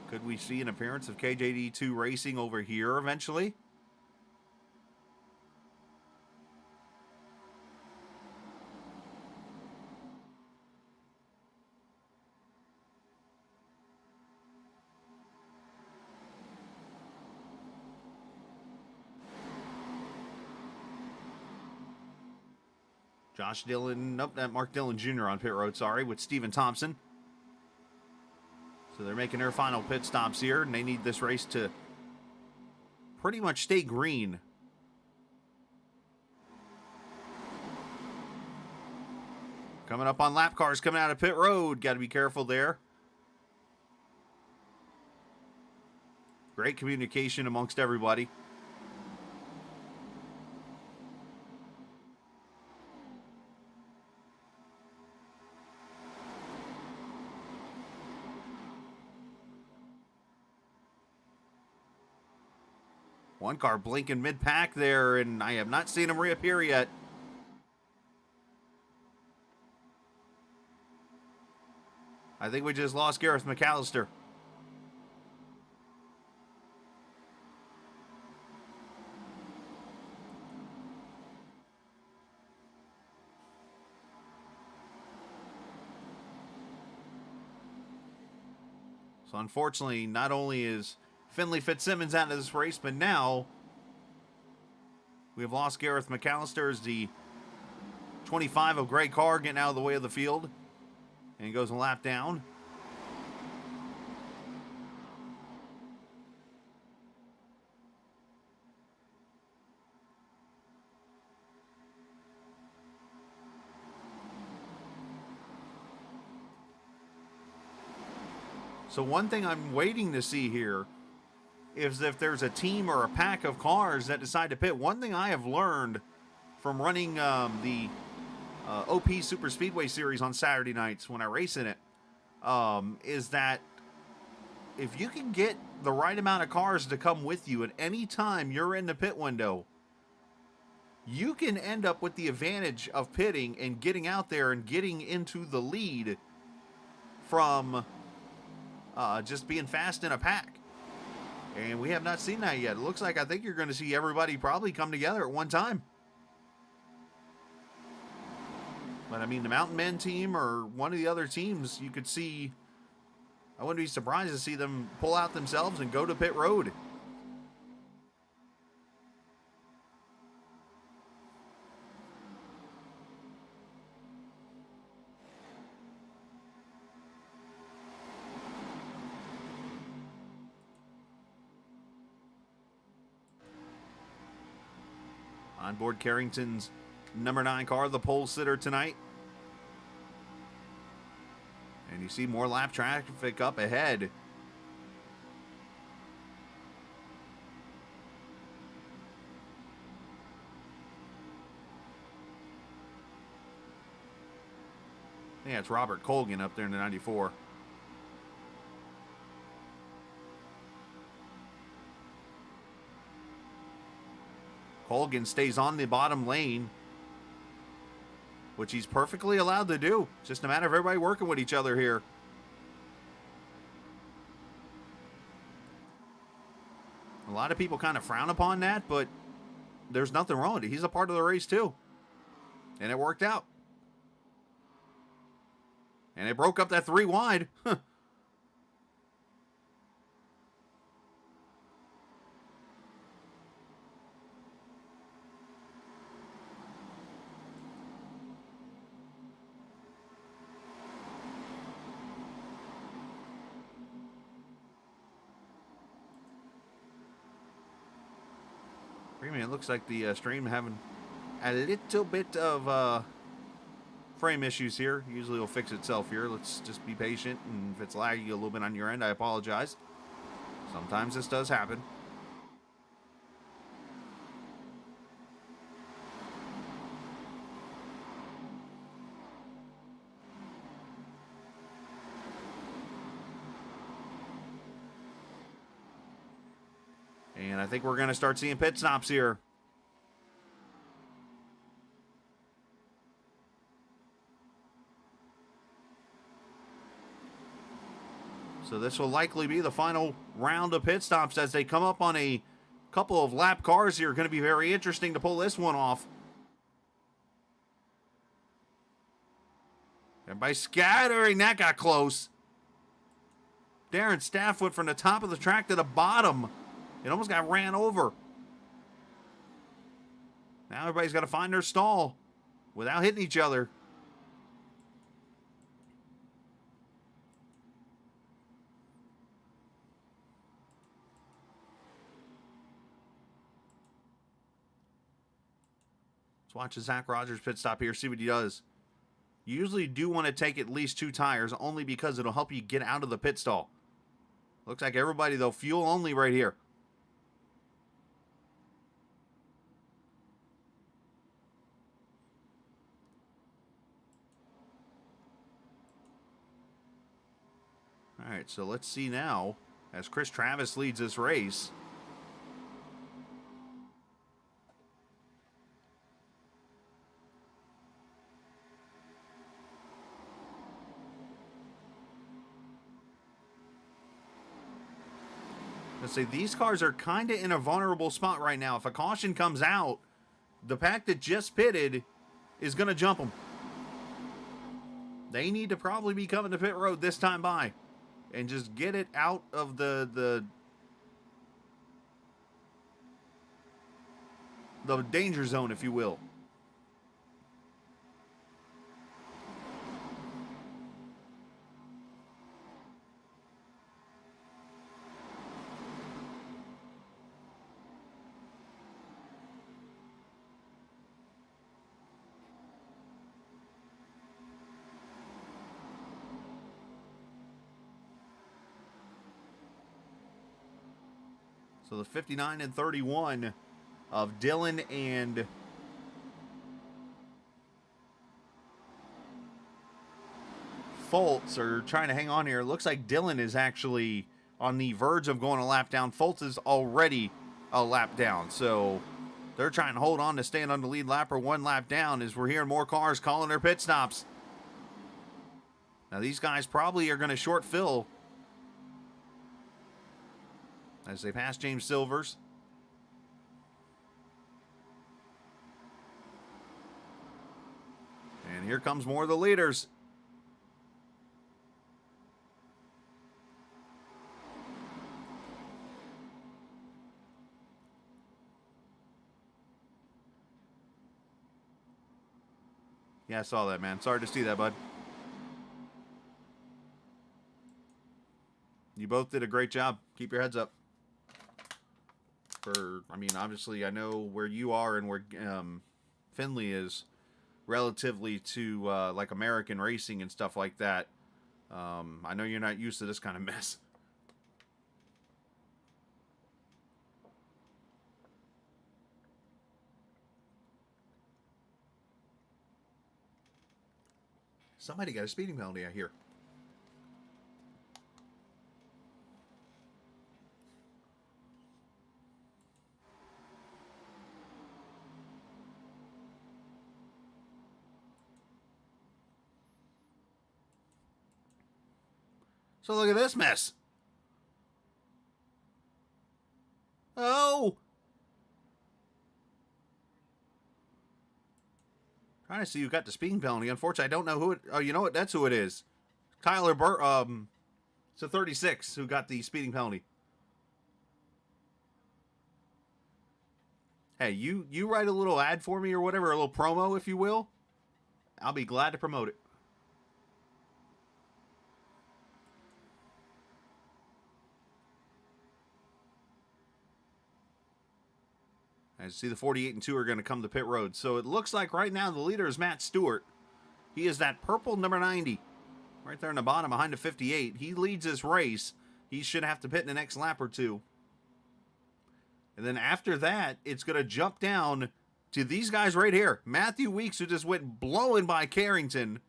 Could we see an appearance of KJD2 Racing over here eventually? Josh Dillon, nope, that Mark Dillon Jr. on pit road, sorry, with Steven Thompson. So they're making their final pit stops here, and they need this race to pretty much stay green. Coming up on lap cars coming out of pit road. Got to be careful there. Great communication amongst everybody. One car blinking mid-pack there, and I have not seen him reappear yet. I think we just lost Gareth McAllister. So unfortunately, not only is Finley Fitzsimmons out of this race, but now we have lost Gareth McAllister as the 25 of Greg Carr getting out of the way of the field. And he goes a lap down. So one thing I'm waiting to see here is if there's a team or a pack of cars that decide to pit. One thing I have learned from running the OP SuperSpeedway series on Saturday nights when I race in it is that if you can get the right amount of cars to come with you at any time you're in the pit window, you can end up with the advantage of pitting and getting out there and getting into the lead from just being fast in a pack. And we have not seen that yet. It looks like I think you're going to see everybody probably come together at one time. But I mean, the Mountain Men team or one of the other teams, you could see, I wouldn't be surprised to see them pull out themselves and go to pit road. On board Carrington's number 9 car, the pole sitter tonight. And you see more lap traffic up ahead. Yeah, it's Robert Colgan up there in the 94. Colgan stays on the bottom lane, which he's perfectly allowed to do. It's just a matter of everybody working with each other here. A lot of people kind of frown upon that, but there's nothing wrong with it. He's a part of the race too. And it worked out. And it broke up that 3 wide. It looks like the stream having a little bit of frame issues here. Usually it'll fix itself here. Let's just be patient, and if it's laggy a little bit on your end, I apologize. Sometimes this does happen. And I think we're going to start seeing pit stops here. So this will likely be the final round of pit stops as they come up on a couple of lap cars here. Going to be very interesting to pull this one off. Everybody scattering. That got close. Darren Stafford from the top of the track to the bottom. It almost got ran over. Now everybody's got to find their stall without hitting each other. Let's watch a Zach Rogers pit stop here, see what he does. You usually do want to take at least 2 tires, only because it'll help you get out of the pit stall. Looks like everybody, though, fuel only right here. All right, so let's see now as Chris Travis leads this race. Let's say these cars are kind of in a vulnerable spot right now. If a caution comes out, the pack that just pitted is going to jump them. They need to probably be coming to pit road this time by and just get it out of the danger zone, if you will. So the 59 and 31 of Dylan and Foltz are trying to hang on here. It looks like Dylan is actually on the verge of going a lap down. Fultz is already a lap down, so they're trying to hold on to staying on the lead lap or 1 lap down as we're hearing more cars calling their pit stops. Now these guys probably are going to short fill as they pass James Silvers. And here comes more of the leaders. Yeah, I saw that, man. Sorry to see that, bud. You both did a great job. Keep your heads up. I mean, obviously, I know where you are and where Finley is relatively to, like, American racing and stuff like that. I know you're not used to this kind of mess. Somebody got a speeding penalty, I hear. So look at this mess. Oh! Trying to see who got the speeding penalty. Unfortunately, I don't know who it... Oh, you know what? That's who it is. Tyler it's a 36 who got the speeding penalty. Hey, you write a little ad for me or whatever, a little promo, if you will. I'll be glad to promote it. As you see, the 48 and 2 are going to come to pit road. So it looks like right now the leader is Matt Stewart. He is that purple number 90. Right there in the bottom behind the 58. He leads this race. He should have to pit in the next lap or two. And then after that, it's going to jump down to these guys right here. Matthew Weeks, who just went blowing by Carrington.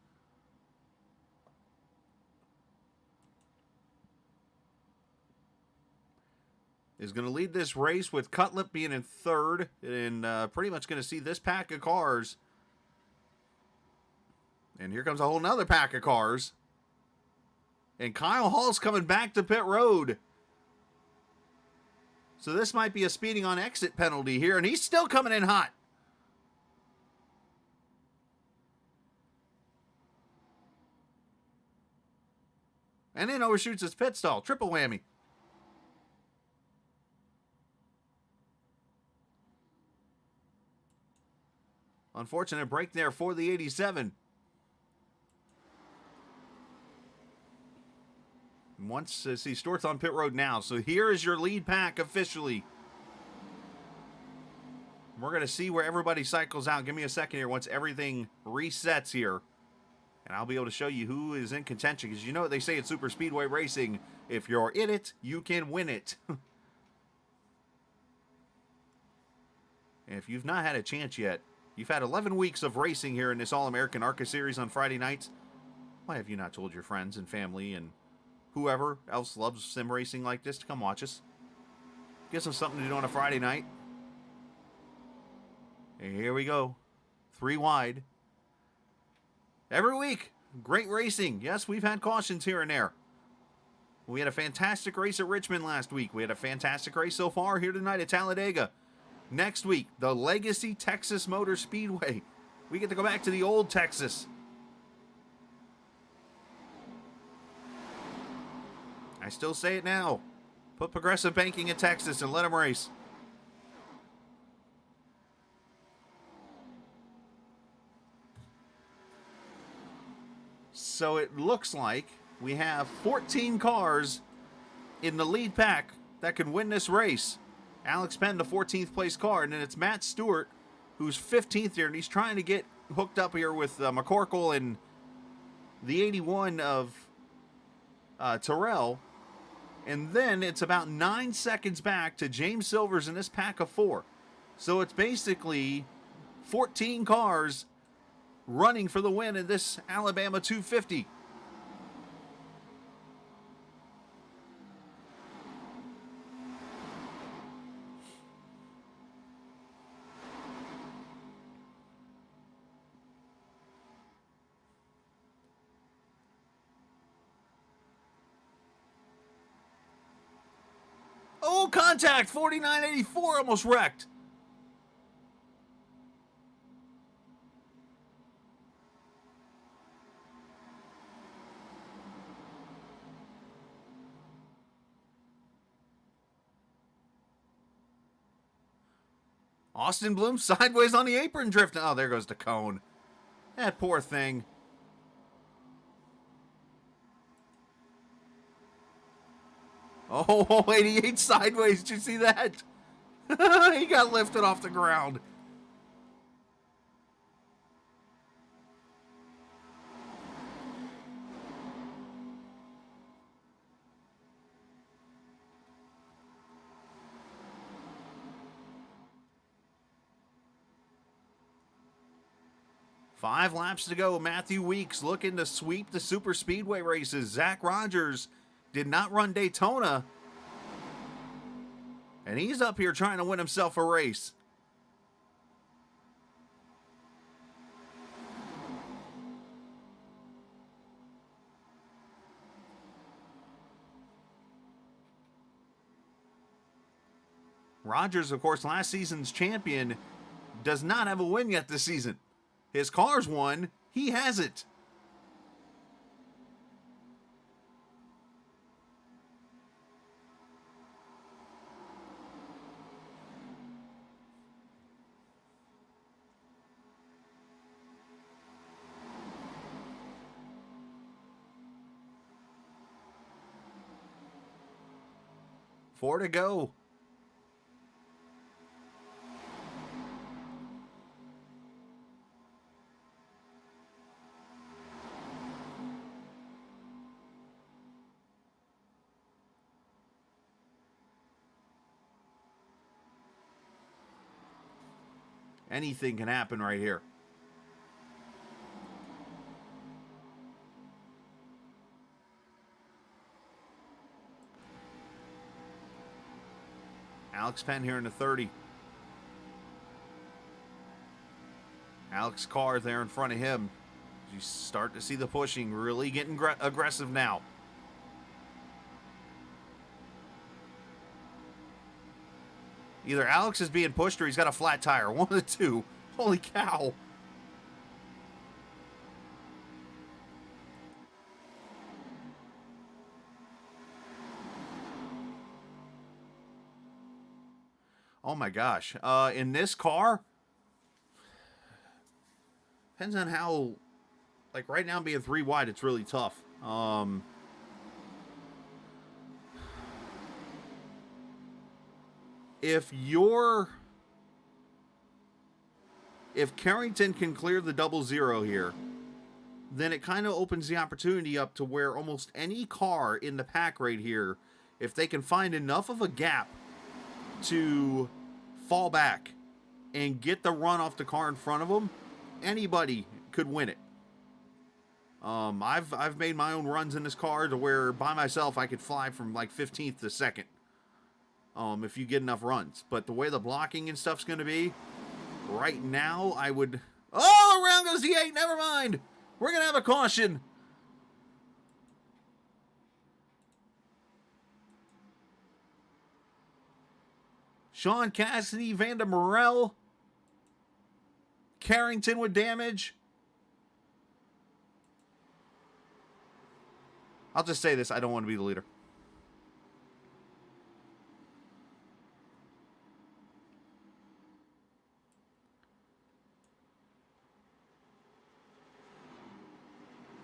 Is going to lead this race with Cutlip being in third. And pretty much going to see this pack of cars. And here comes a whole nother pack of cars. And Kyle Hall's coming back to pit road. So this might be a speeding on exit penalty here. And he's still coming in hot. And then overshoots his pit stall. Triple whammy. Unfortunate break there for the 87. Once, see, Stewart's on pit road now. So here is your lead pack officially. We're going to see where everybody cycles out. Give me a second here once everything resets here. And I'll be able to show you who is in contention. Because you know what they say at Super Speedway Racing. If you're in it, you can win it. And if you've not had a chance yet, you've had 11 weeks of racing here in this All American ARCA Series on Friday nights. Why have you not told your friends and family and whoever else loves sim racing like this to come watch us? Get some something to do on a Friday night. And here we go. 3 wide. Every week, great racing. Yes, we've had cautions here and there. We had a fantastic race at Richmond last week. We had a fantastic race so far here tonight at Talladega. Next week, the Legacy Texas Motor Speedway. We get to go back to the old Texas. I still say it now. Put Progressive Banking in Texas and let them race. So it looks like we have 14 cars in the lead pack that can win this race. Alex Penn, the 14th place car, and then it's Matt Stewart, who's 15th here, and he's trying to get hooked up here with McCorkle and the 81 of Terrell. And then it's about 9 seconds back to James Silvers in this pack of 4. So it's basically 14 cars running for the win in this Alabama 250. contact. 49.84 almost wrecked. Austin Bloom sideways on the apron drifting. Oh, there goes the cone. That poor thing. Oh, 88 sideways. Did you see that? He got lifted off the ground. Five laps to go. Matthew Weeks looking to sweep the super speedway races. Zach Rogers did not run Daytona. And he's up here trying to win himself a race. Rogers, of course, last season's champion, does not have a win yet this season. His car's won. He hasn't. Four to go. Anything can happen right here. Alex Penn here in the 30. Alex Carr there in front of him. You start to see the pushing really getting aggressive now. Either Alex is being pushed or he's got a flat tire. One of the two. Holy cow. Oh my gosh. In this car, depends on how, like right now being 3 wide, it's really tough. If Carrington can clear the 0-0 here, then it kind of opens the opportunity up to where almost any car in the pack right here, if they can find enough of a gap to fall back and get the run off the car in front of them, anybody could win it. I've made my own runs in this car to where by myself I could fly from like 15th to 2nd. If you get enough runs. But the way the blocking and stuff's going to be, right now, I would... Oh, around goes the 8. Never mind. We're going to have a caution. Sean Cassidy, Vanda Morel. Carrington with damage. I'll just say this. I don't want to be the leader.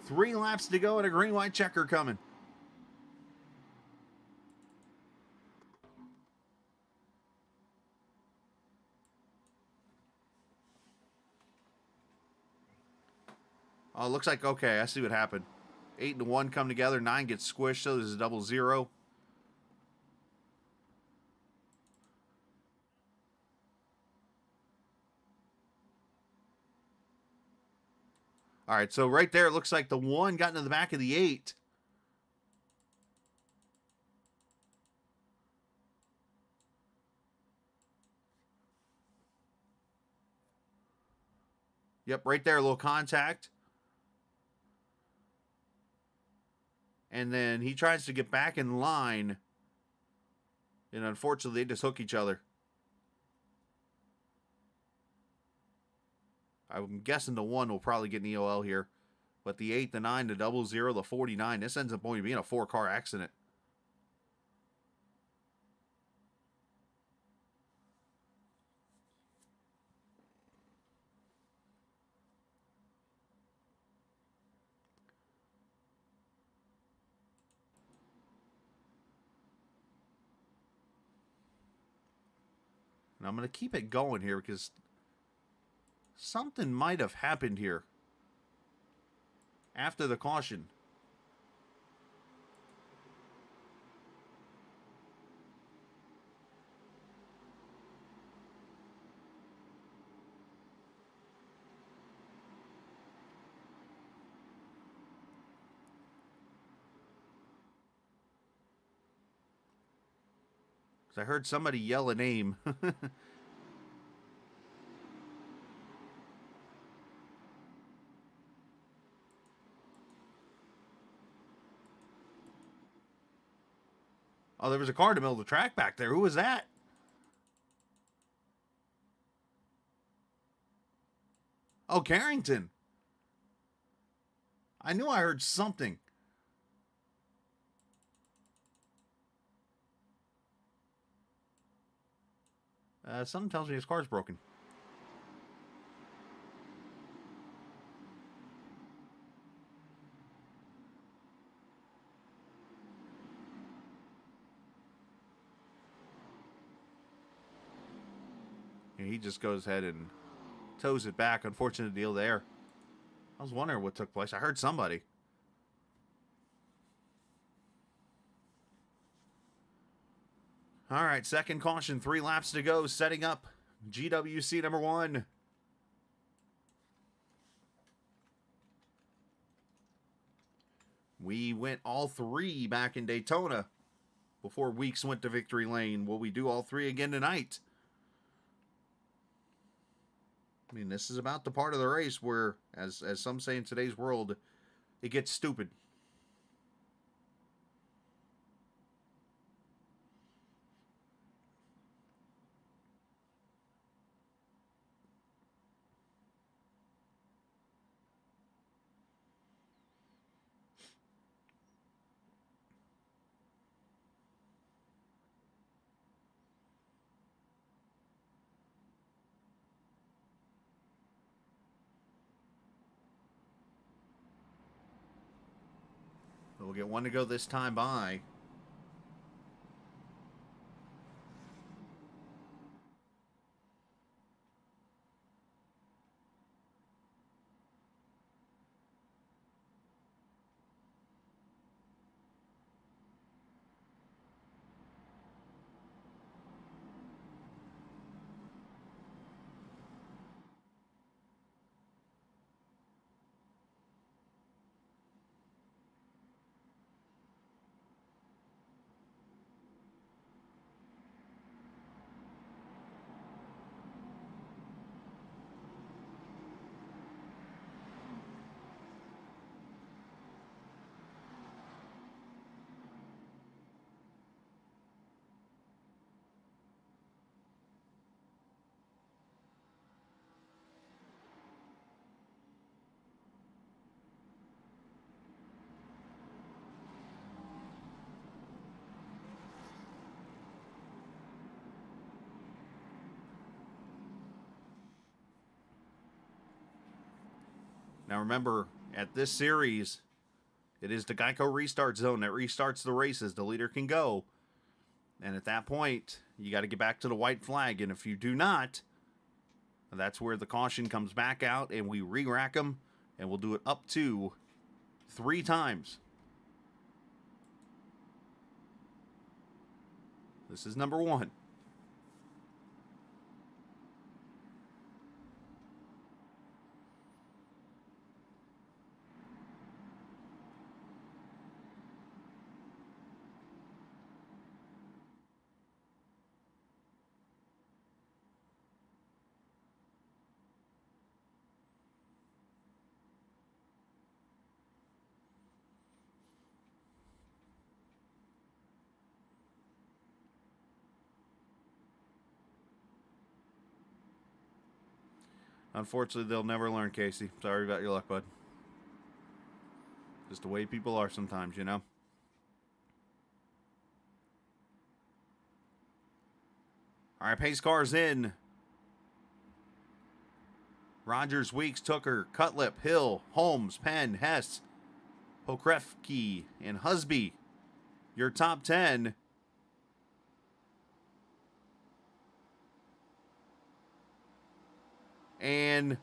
Three laps to go and a green-white checker coming. Oh, looks like, okay, I see what happened. 8 and 1 come together, 9 gets squished, so there's a 0-0. All right, so right there, it looks like the 1 got into the back of the 8. Yep, right there, a little contact. And then he tries to get back in line. And unfortunately, they just hook each other. I'm guessing the 1 will probably get an EOL here. But the 8, the 9, the 00, the 49, this ends up only being a 4-car accident. And I'm going to keep it going here because something might have happened here after the caution. I heard somebody yell a name. Oh, there was a car in the middle of the track back there. Who was that? Oh, Carrington. I knew I heard something. Something tells me his car's broken. And he just goes ahead and tows it back. Unfortunate deal there. I was wondering what took place. I heard somebody. All right, second caution, 3 laps to go, setting up GWC number 1. We went all 3 back in Daytona before Weeks went to victory lane. Will we do all 3 again tonight? I mean, this is about the part of the race where, as some say in today's world, it gets stupid. We'll get 1 to go this time by. Now remember, at this series, it is the Geico restart zone that restarts the races. The leader can go. And at that point, you got to get back to the white flag. And if you do not, that's where the caution comes back out and we re-rack them. And we'll do it up to 3 times. This is number 1. Unfortunately, they'll never learn, Casey. Sorry about your luck, bud. Just the way people are sometimes, you know? All right, pace cars in. Rogers, Weeks, Tooker, Cutlip, Hill, Holmes, Penn, Hess, Pokrefke, and Husby. Your top 10. And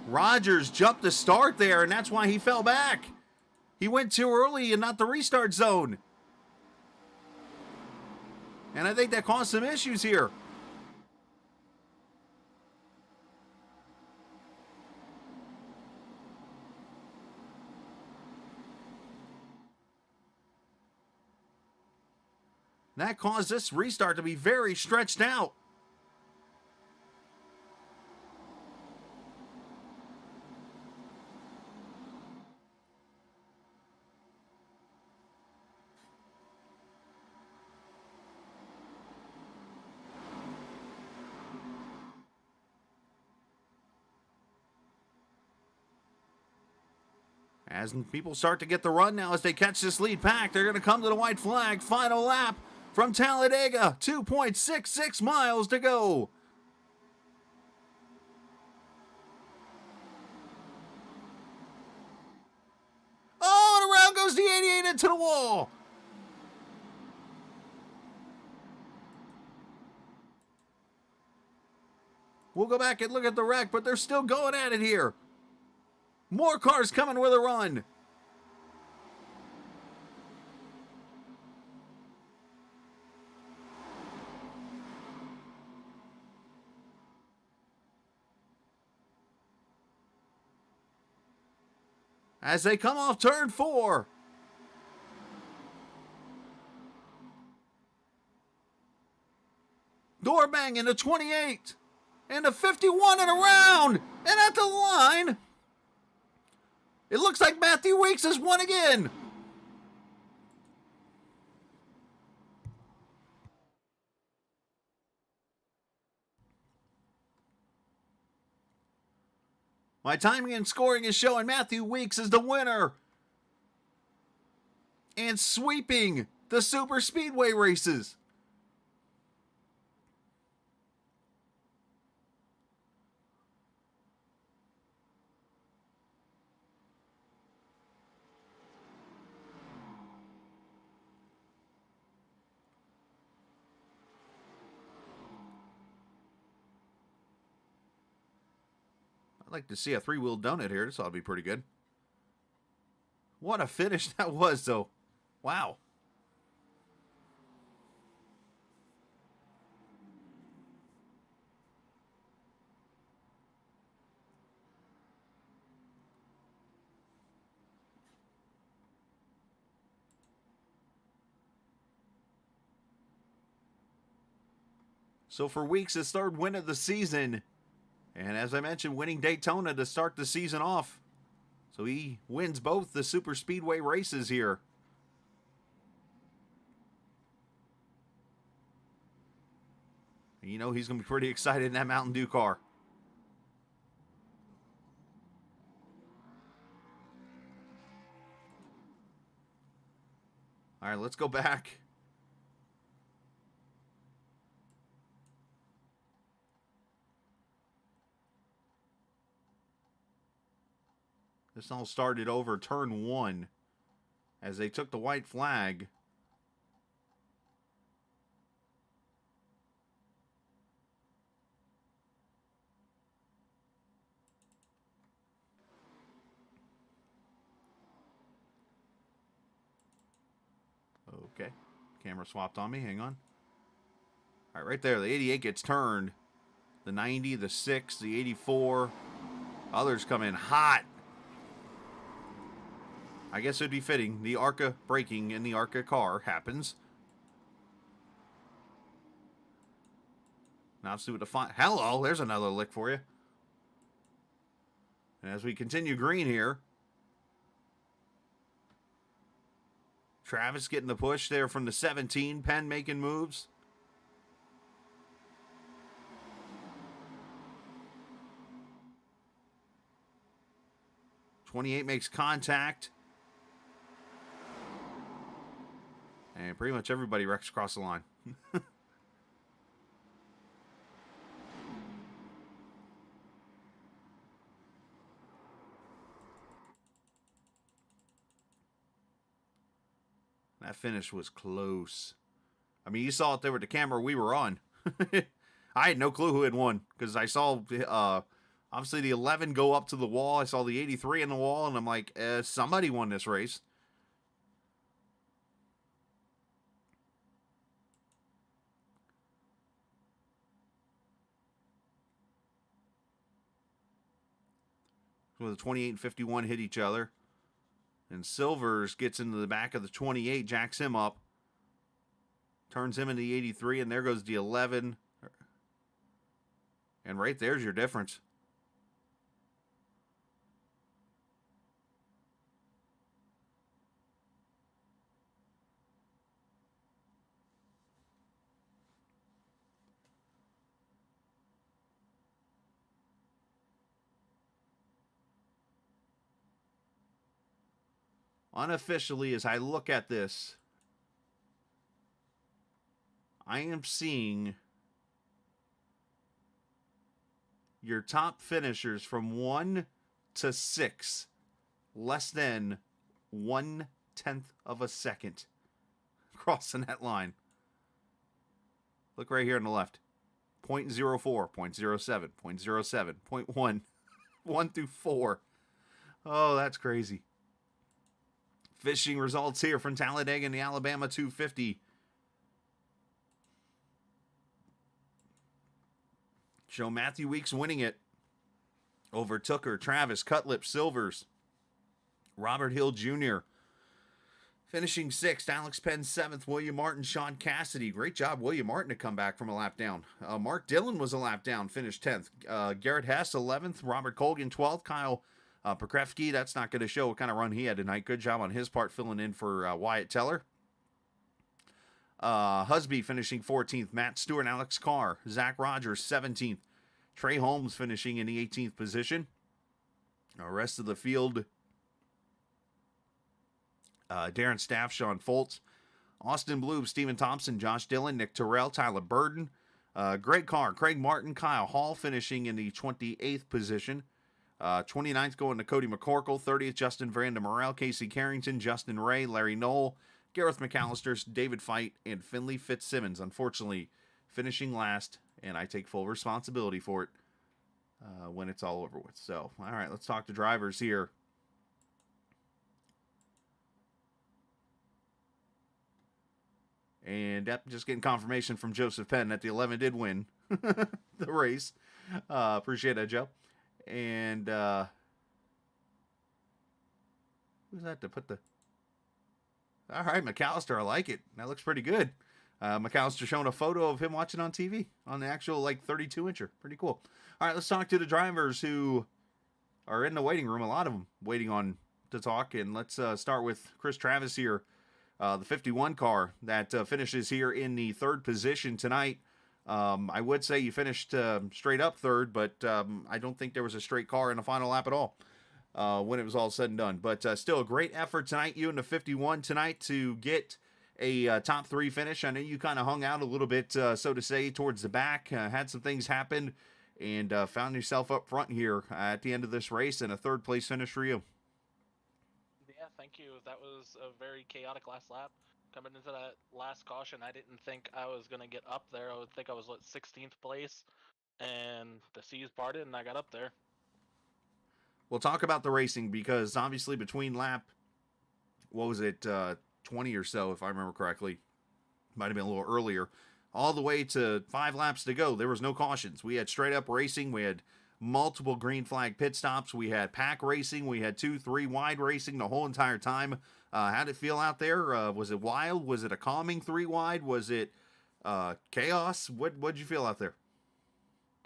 Rogers jumped the start there, and that's why he fell back. He went too early and not the restart zone. And I think that caused some issues here. That caused this restart to be very stretched out. As people start to get the run now as they catch this lead pack, they're going to come to the white flag. Final lap from Talladega. 2.66 miles to go. Oh, and around goes the 88 into the wall. We'll go back and look at the wreck, but they're still going at it here. More cars coming with a run. As they come off turn 4. Door banging the 28. And the 51 and around. And at the line. It looks like Matthew Weeks has won again. My timing and scoring is showing Matthew Weeks is the winner. And sweeping the super speedway races. I'd like to see a 3-wheel donut here. This ought to be pretty good. What a finish that was, though. Wow. So for Weeks, his third win of the season. And as I mentioned, winning Daytona to start the season off. So he wins both the super speedway races here. And you know he's going to be pretty excited in that Mountain Dew car. All right, let's go back. This all started over turn 1 as they took the white flag. Okay, camera swapped on me, hang on. All right, right there, the 88 gets turned. The 90, the 6, the 84. Others come in hot. I guess it would be fitting. The ARCA braking in the ARCA car happens. Now let's see what the fine. Hello, there's another lick for you. And as we continue green here, Travis getting the push there from the 17. Penn making moves. 28 makes contact. And pretty much everybody wrecks across the line. That finish was close. I mean, you saw it there with the camera we were on. I had no clue who had won because I saw obviously the 11 go up to the wall. I saw the 83 in the wall, and I'm like, somebody won this race. Well, the 28 and 51 hit each other. And Silvers gets into the back of the 28, jacks him up. Turns him into the 83, and there goes the 11. And right there's your difference. Unofficially, as I look at this, I am seeing your top finishers from 1 to 6 less than 1/10 of a second crossing that line. Look right here on the left. 0.04, 0.07, 0.07, 0.1, 1 through 4. Oh, that's crazy. Fishing results here from Talladega and the Alabama 250. Show Matthew Weeks winning it over Tooker, Travis, Cutlip, Silvers, Robert Hill Jr. Finishing 6th, Alex Penn 7th, William Martin, Sean Cassidy. Great job, William Martin, to come back from a lap down. Mark Dillon was a lap down, finished 10th. Garrett Hess 11th, Robert Colgan 12th, Kyle Pekrevsky, that's not going to show what kind of run he had tonight. Good job on his part filling in for Wyatt Teller. Husby finishing 14th. Matt Stewart, Alex Carr. Zach Rogers 17th. Trey Holmes finishing in the 18th position. The rest of the field, Darren Staff, Sean Foltz, Austin Bloom, Stephen Thompson, Josh Dillon, Nick Terrell, Tyler Burden, Greg Carr, Craig Martin, Kyle Hall finishing in the 28th position. 29th going to Cody McCorkle. 30th, Justin Veranda Morel, Casey Carrington, Justin Ray, Larry Knoll, Gareth McAllister, David Fite, and Finley Fitzsimmons. Unfortunately, finishing last, and I take full responsibility for it when it's all over with. So, all right, let's talk to drivers here. And yep, just getting confirmation from Joseph Penn that the 11 did win the race. Appreciate that, Joe. And who's that to put the... All right, McAllister, I like it. That looks pretty good. McAllister showing a photo of him watching on TV on the actual, 32-incher. Pretty cool. All right, let's talk to the drivers who are in the waiting room. A lot of them waiting on to talk. And let's start with Chris Travis here, the 51 car that finishes here in the 3rd position tonight. I would say you finished straight up 3rd, but I don't think there was a straight car in the final lap at all when it was all said and done. But still a great effort tonight, you and the 51 tonight, to get a top 3 finish. I know you kind of hung out a little bit, so to say, towards the back, had some things happen, and found yourself up front here at the end of this race, and a 3rd place finish for you. Yeah, thank you. That was a very chaotic last lap. Coming into that last caution, I didn't think I was going to get up there. I would think I was 16th place, and the seas parted, and I got up there. We'll talk about the racing, because obviously between lap, 20 or so, if I remember correctly, might have been a little earlier, all the way to 5 laps to go, there was no cautions. We had straight up racing. We had multiple green flag pit stops. We had pack racing. We had 2-3 wide racing the whole entire time. How did it feel out there? Was it wild? Was it a calming 3 wide? Was it chaos? What'd you feel out there?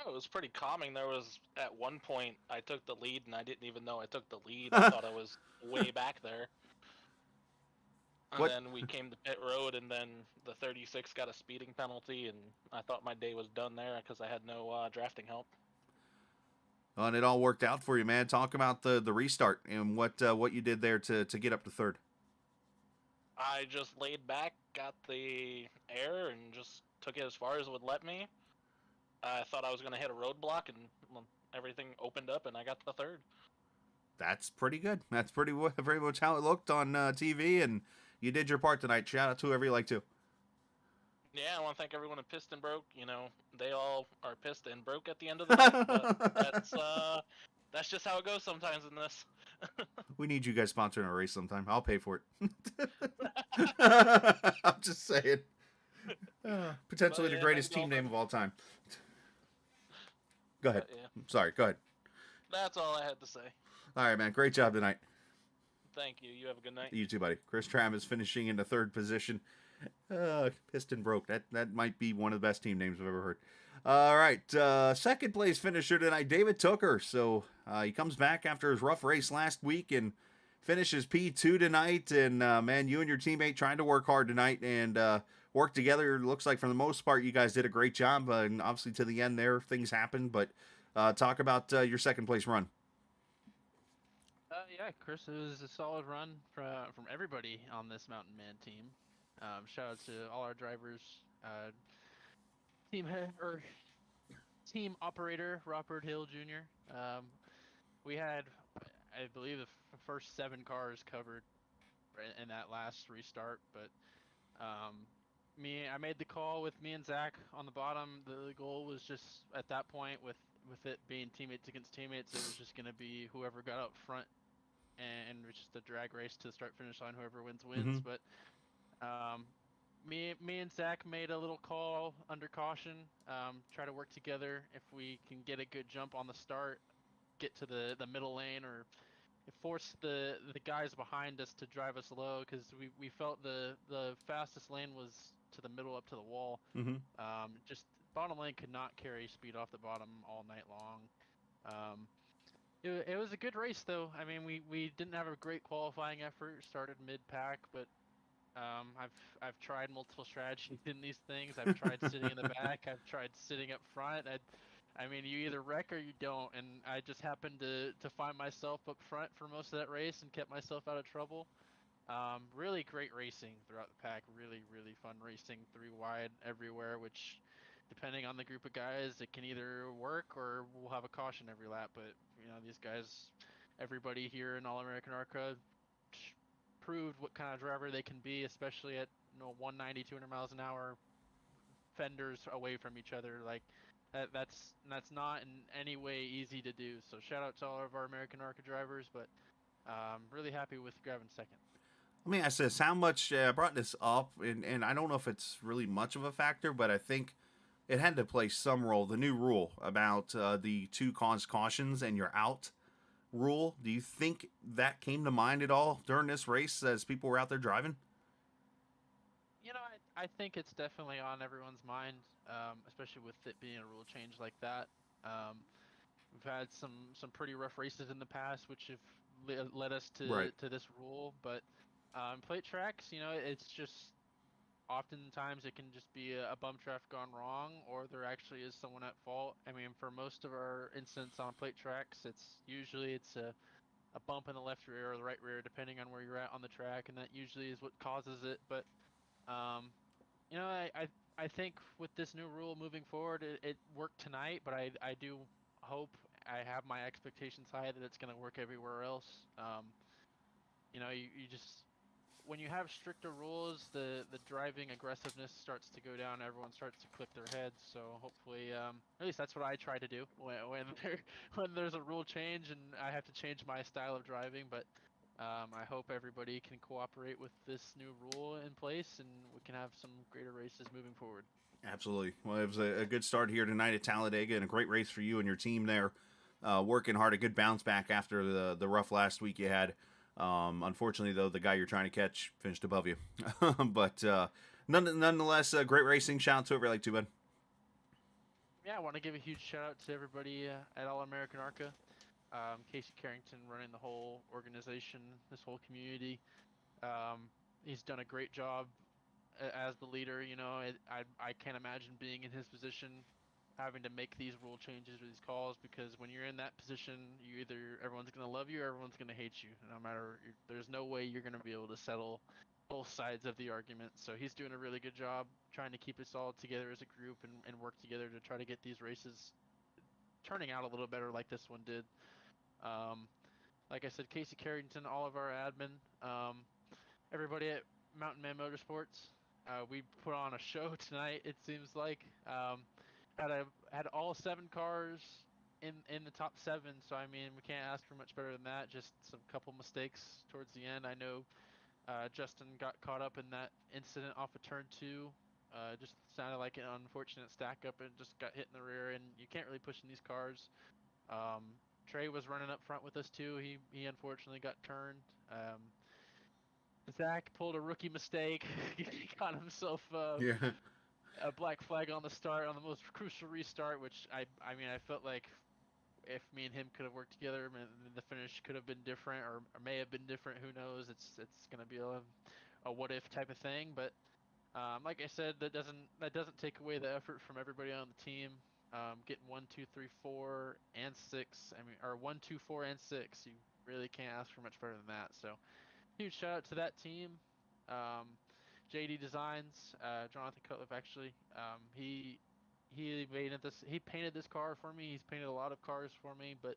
It was pretty calming. There was, at one point, I took the lead, and I didn't even know I took the lead. I thought I was way back there. And then we came to pit road, and then the 36 got a speeding penalty, and I thought my day was done there because I had no drafting help. And it all worked out for you, man. Talk about the restart and what you did there to get up to third. I just laid back, got the air, and just took it as far as it would let me. I thought I was going to hit a roadblock, and everything opened up, and I got the third. That's pretty good. That's very much how it looked on TV, and you did your part tonight. Shout out to whoever you like to. Yeah, I want to thank everyone at Pissed and Broke. You know, they all are pissed and broke at the end of the night, but that's just how it goes sometimes in this. We need you guys sponsoring a race sometime. I'll pay for it. I'm just saying. Potentially the greatest team name of all time. Go ahead. Yeah. Sorry, go ahead. That's all I had to say. All right, man. Great job tonight. Thank you. You have a good night. You too, buddy. Chris Tram is finishing in the third position. Piston broke. That might be one of the best team names I've ever heard. All right. Second place finisher tonight, David Tooker. So he comes back after his rough race last week and finishes P2 tonight. And, man, you and your teammate trying to work hard tonight and work together. Looks like for the most part you guys did a great job. And obviously to the end there, things happened. But talk about your second place run. Yeah, Chris, it was a solid run from everybody on this Mountain Man team. Shout out to all our drivers, team operator Robert Hill Jr. We had, I believe, the first 7 cars covered in that last restart, but I made the call with me and Zach on the bottom. The goal was just at that point with it being teammates against teammates, it was just going to be whoever got up front. And it's just a drag race to the start-finish line. Whoever wins, wins. Mm-hmm. But me and Zach made a little call under caution. Try to work together if we can get a good jump on the start, get to the middle lane, or force the guys behind us to drive us low, because we felt the fastest lane was to the middle up to the wall. Mm-hmm. Just bottom lane could not carry speed off the bottom all night long. It was a good race, though. I mean, we didn't have a great qualifying effort. Started mid-pack, but I've tried multiple strategies in these things. I've tried sitting in the back. I've tried sitting up front. I mean, you either wreck or you don't. And I just happened to find myself up front for most of that race and kept myself out of trouble. Really great racing throughout the pack. Really, really fun racing. 3 wide everywhere, which, depending on the group of guys, it can either work or we'll have a caution every lap. But, you know, these guys, everybody here in All American ARCA proved what kind of driver they can be, especially at 190, 200 miles an hour, fenders away from each other. Like, that's not in any way easy to do. So shout out to all of our American ARCA drivers, but really happy with grabbing second. Let me ask this: how much I brought this up, and I don't know if it's really much of a factor, but I think it had to play some role. The new rule about the 2 cause cautions and you're out rule. Do you think that came to mind at all during this race as people were out there driving? You know, I think it's definitely on everyone's mind, especially with it being a rule change like that. We've had some pretty rough races in the past, which have led us to this rule, but plate tracks, you know, it's just oftentimes it can just be a bump draft gone wrong, or there actually is someone at fault. I mean, for most of our incidents on plate tracks, it's usually a bump in the left rear or the right rear, depending on where you're at on the track, and that usually is what causes it. But you know, I think with this new rule moving forward, it worked tonight, but I do hope, I have my expectations high that it's going to work everywhere else. You know, you just, when you have stricter rules, the driving aggressiveness starts to go down. Everyone starts to click their heads. So hopefully, at least that's what I try to do when there's a rule change and I have to change my style of driving. But I hope everybody can cooperate with this new rule in place, and we can have some greater races moving forward. Absolutely. Well, it was a good start here tonight at Talladega, and a great race for you and your team there. Working hard, a good bounce back after the rough last week you had. Unfortunately, though, the guy you're trying to catch finished above you. But nonetheless, great racing. Shout out to whoever you like to, bud. Yeah, I want to give a huge shout out to everybody at All American ARCA. Casey Carrington running the whole organization, this whole community. He's done a great job as the leader. You know, I can't imagine being in his position having to make these rule changes or these calls, because when you're in that position, everyone's gonna love you or everyone's gonna hate you. No matter, there's no way you're gonna be able to settle both sides of the argument. So he's doing a really good job trying to keep us all together as a group and work together to try to get these races turning out a little better like this one did. Um, like I said, Casey Carrington, all of our admin, everybody at Mountain Man Motorsports. We put on a show tonight. It seems like had all 7 cars in the top 7. So I mean, we can't ask for much better than that. Just some couple mistakes towards the end. I know Justin got caught up in that incident off of turn 2. Just sounded like an unfortunate stack up and just got hit in the rear. And you can't really push in these cars. Trey was running up front with us too. He unfortunately got turned. Zach pulled a rookie mistake. He got himself Yeah. a black flag on the start on the most crucial restart, which I mean I felt like if me and him could have worked together, the finish could have been different or may have been different. Who knows? It's gonna be a what if type of thing. But like I said, that doesn't take away the effort from everybody on the team. Getting 1, 2, 3, 4, and 6. I mean, or 1, 2, 4, and 6. You really can't ask for much better than that. So huge shout out to that team. JD Designs, Jonathan Cutliff actually. He painted this car for me. He's painted a lot of cars for me, but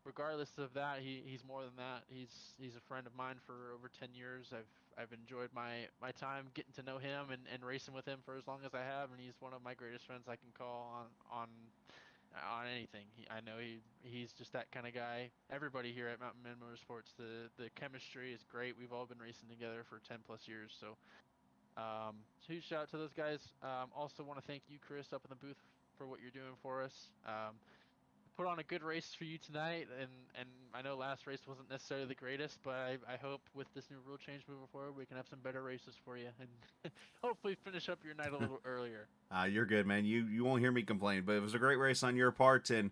regardless of that, he's more than that. He's a friend of mine for over 10 years. I've enjoyed my time getting to know him and racing with him for as long as I have, and he's one of my greatest friends I can call on anything. I know he's just that kind of guy. Everybody here at Mountain Man Motorsports, the chemistry is great. We've all been racing together for 10 plus years, so huge shout out to those guys. Also want to thank you, Chris, up in the booth for what you're doing for us. Put on a good race for you tonight, and I know last race wasn't necessarily the greatest, but I hope with this new rule change moving forward, we can have some better races for you and hopefully finish up your night a little earlier. You're good, man. You won't hear me complain, but it was a great race on your part. And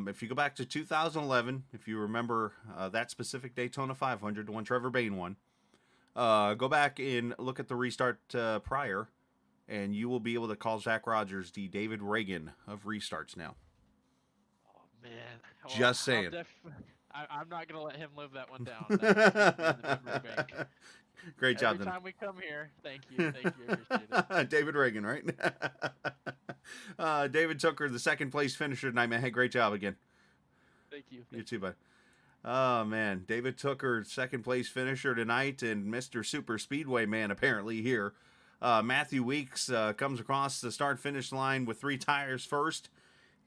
if you go back to 2011, if you remember that specific Daytona 500, the one Trevor Bayne won, go back and look at the restart prior, and you will be able to call Zach Rogers the David Reagan of restarts now. Man, well, Just saying. I'm not gonna let him live that one down. That's gonna be in the memory bank. Great job. Every time we come here, thank you, appreciate it. David Reagan, right? David Tooker, the second place finisher tonight, man. Hey, great job again. Thank you. You too, bud. Oh man, David Tooker, second place finisher tonight, and Mr. Super Speedway man apparently here. Matthew Weeks comes across the start finish line with 3 tires first.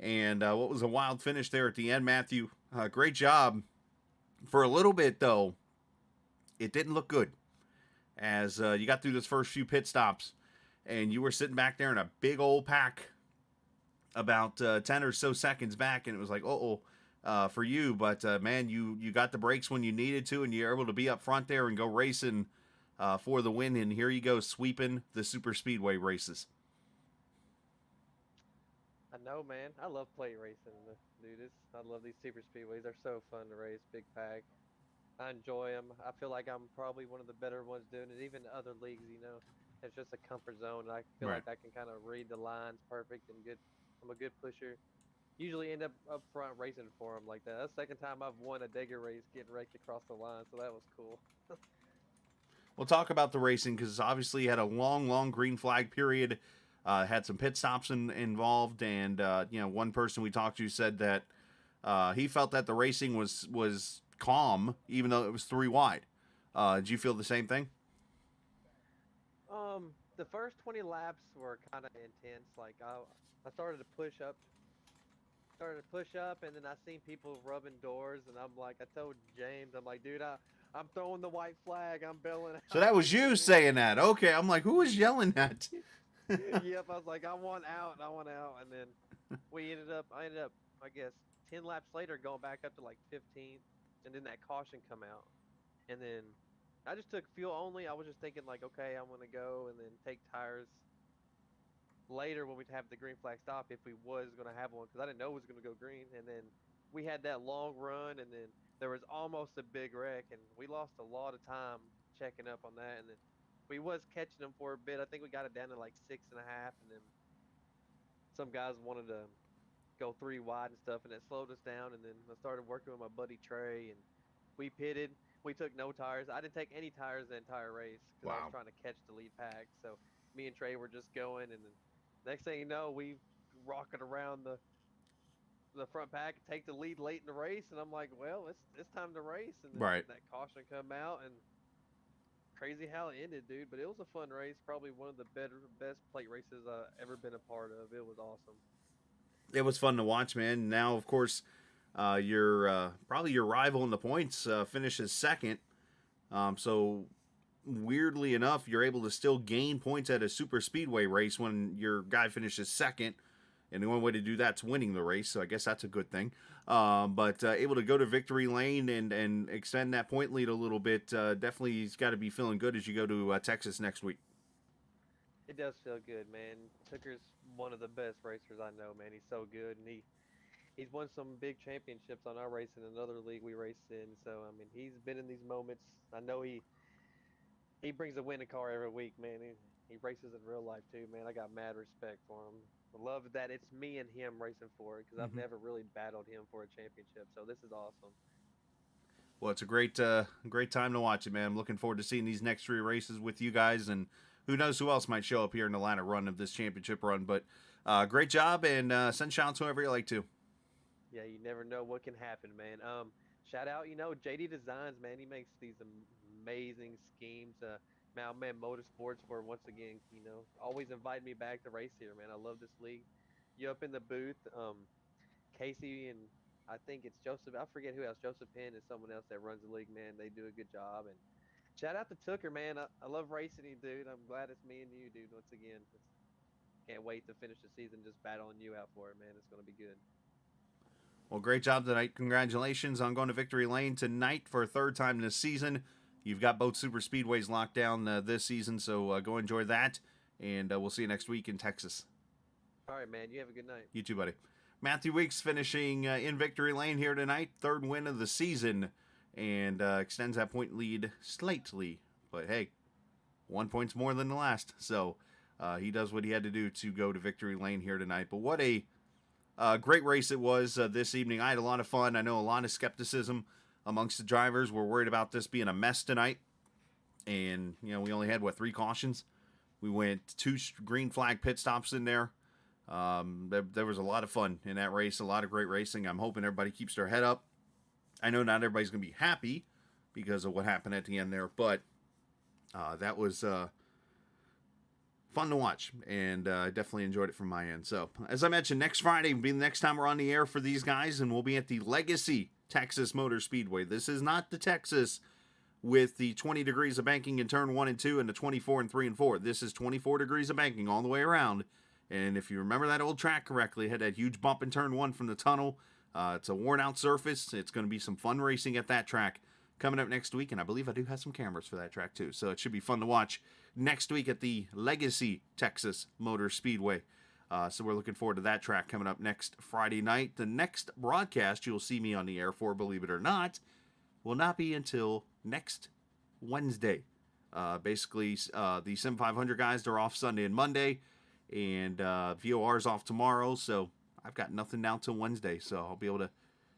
And what was a wild finish there at the end, Matthew. Great job. For a little bit, though, it didn't look good. As you got through those first few pit stops, and you were sitting back there in a big old pack about 10 or so seconds back, and it was like, for you. But, man, you got the brakes when you needed to, and you're able to be up front there and go racing for the win. And here you go, sweeping the Super Speedway races. I know, man. I love plate racing, dude. I love these super speedways. They're so fun to race, big pack. I enjoy them. I feel like I'm probably one of the better ones doing it. Even other leagues, it's just a comfort zone. And I feel Right. like I can kind of read the lines perfect and good. I'm a good pusher. Usually end up front racing for them like that. That's the second time I've won a Digger race getting wrecked across the line, so that was cool. We'll talk about the racing because obviously you had a long green flag period. Had some pit stops involved, and one person we talked to said that he felt that the racing was calm, even though it was 3 wide. Did you feel the same thing? The first 20 laps were kind of intense. Like I started to push up, and then I seen people rubbing doors, and I'm like, I told James, I'm like, dude, I'm throwing the white flag, I'm bailing out. So that was you saying that. Okay, I'm like, who was yelling that? Yep, I was like, I want out, and then I ended up, I guess, 10 laps later going back up to like 15th, and then that caution come out, and then I just took fuel only. I was just thinking like, okay, I'm gonna go and then take tires later when we'd have the green flag stop if we was gonna have one, because I didn't know it was gonna go green, and then we had that long run, and then there was almost a big wreck, and we lost a lot of time checking up on that, and then we was catching them for a bit. I think we got it down to like 6.5, and then some guys wanted to go 3 wide and stuff, and it slowed us down. And then I started working with my buddy Trey, and we pitted. We took no tires. I didn't take any tires the entire race because I Wow. was trying to catch the lead pack. So me and Trey were just going, and then next thing you know, we rocket around the front pack, take the lead late in the race, and I'm like, well, it's time to race. And then Right. that caution come out, and crazy how it ended, dude. But it was a fun race, probably one of the best plate races I've ever been a part of. It was awesome. It was fun to watch, man. Now, of course, your probably your rival in the points finishes second. So weirdly enough, you're able to still gain points at a super speedway race when your guy finishes second. And the only way to do that's winning the race, so I guess that's a good thing. But able to go to victory lane and extend that point lead a little bit, definitely he's got to be feeling good as you go to Texas next week. It does feel good, man. Tucker's one of the best racers I know, man. He's so good, and he's won some big championships on our race in another league we raced in. So I mean, he's been in these moments. I know he brings a winning car every week, man. He races in real life too, man. I got mad respect for him. I love that it's me and him racing for it because I've never really battled him for a championship. So this is awesome. Well, it's a great time to watch it, man. I'm looking forward to seeing these next 3 races with you guys, and who knows who else might show up here in the latter run of this championship run. But great job, and send shout-outs whoever you like to. Yeah, you never know what can happen, man. Shout out, JD Designs, man. He makes these amazing schemes. Man Motorsports for once again, always invite me back to race here, man. I love this league. You up in the booth, Casey and I think it's Joseph. I forget who else. Joseph Penn is someone else that runs the league, man. They do a good job. And shout out to Tucker, man. I love racing you, dude. I'm glad it's me and you, dude. Once again, can't wait to finish the season just battling you out for it, man. It's gonna be good. Well, great job tonight. Congratulations on going to victory lane tonight for a 3rd time this season. You've got both super speedways locked down this season, so go enjoy that, and we'll see you next week in Texas. All right, man. You have a good night. You too, buddy. Matthew Weeks finishing in victory lane here tonight, 3rd win of the season, and extends that point lead slightly. But hey, 1 point's more than the last, so he does what he had to do to go to victory lane here tonight. But what a great race it was this evening. I had a lot of fun. I know a lot of skepticism amongst the drivers. We're worried about this being a mess tonight. And, we only had, 3 cautions? We went 2 green flag pit stops in there. There was a lot of fun in that race, a lot of great racing. I'm hoping everybody keeps their head up. I know not everybody's going to be happy because of what happened at the end there, but that was fun to watch, and I definitely enjoyed it from my end. So, as I mentioned, next Friday will be the next time we're on the air for these guys, and we'll be at the Legacy Texas Motor Speedway. This is not the Texas with the 20 degrees of banking in turn 1 and 2 and the 24 and 3 and 4. This is 24 degrees of banking all the way around. And if you remember that old track correctly, it had that huge bump in turn 1 from the tunnel. It's a worn out surface. It's going to be some fun racing at that track coming up next week. And I believe I do have some cameras for that track too. So it should be fun to watch next week at the Legacy Texas Motor Speedway. So we're looking forward to that track coming up next Friday night. The next broadcast you'll see me on the air for, believe it or not, will not be until next Wednesday. Basically, the Sim 500 guys are off Sunday and Monday, and VOR's off tomorrow, so I've got nothing now till Wednesday. So I'll be able to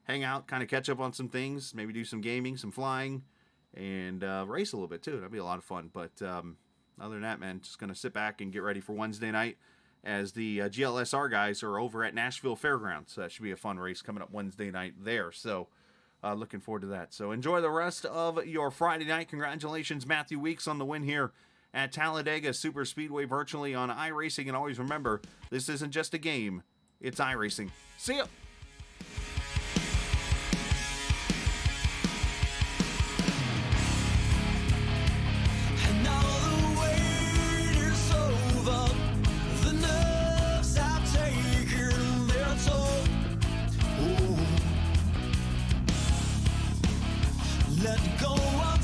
hang out, kind of catch up on some things, maybe do some gaming, some flying, and race a little bit too. That'll be a lot of fun. But other than that, man, just going to sit back and get ready for Wednesday night as the GLSR guys are over at Nashville Fairgrounds. So that should be a fun race coming up Wednesday night there. So looking forward to that. So enjoy the rest of your Friday night. Congratulations, Matthew Weeks, on the win here at Talladega SuperSpeedway virtually on iRacing. And always remember, this isn't just a game, it's iRacing. See ya! Let go of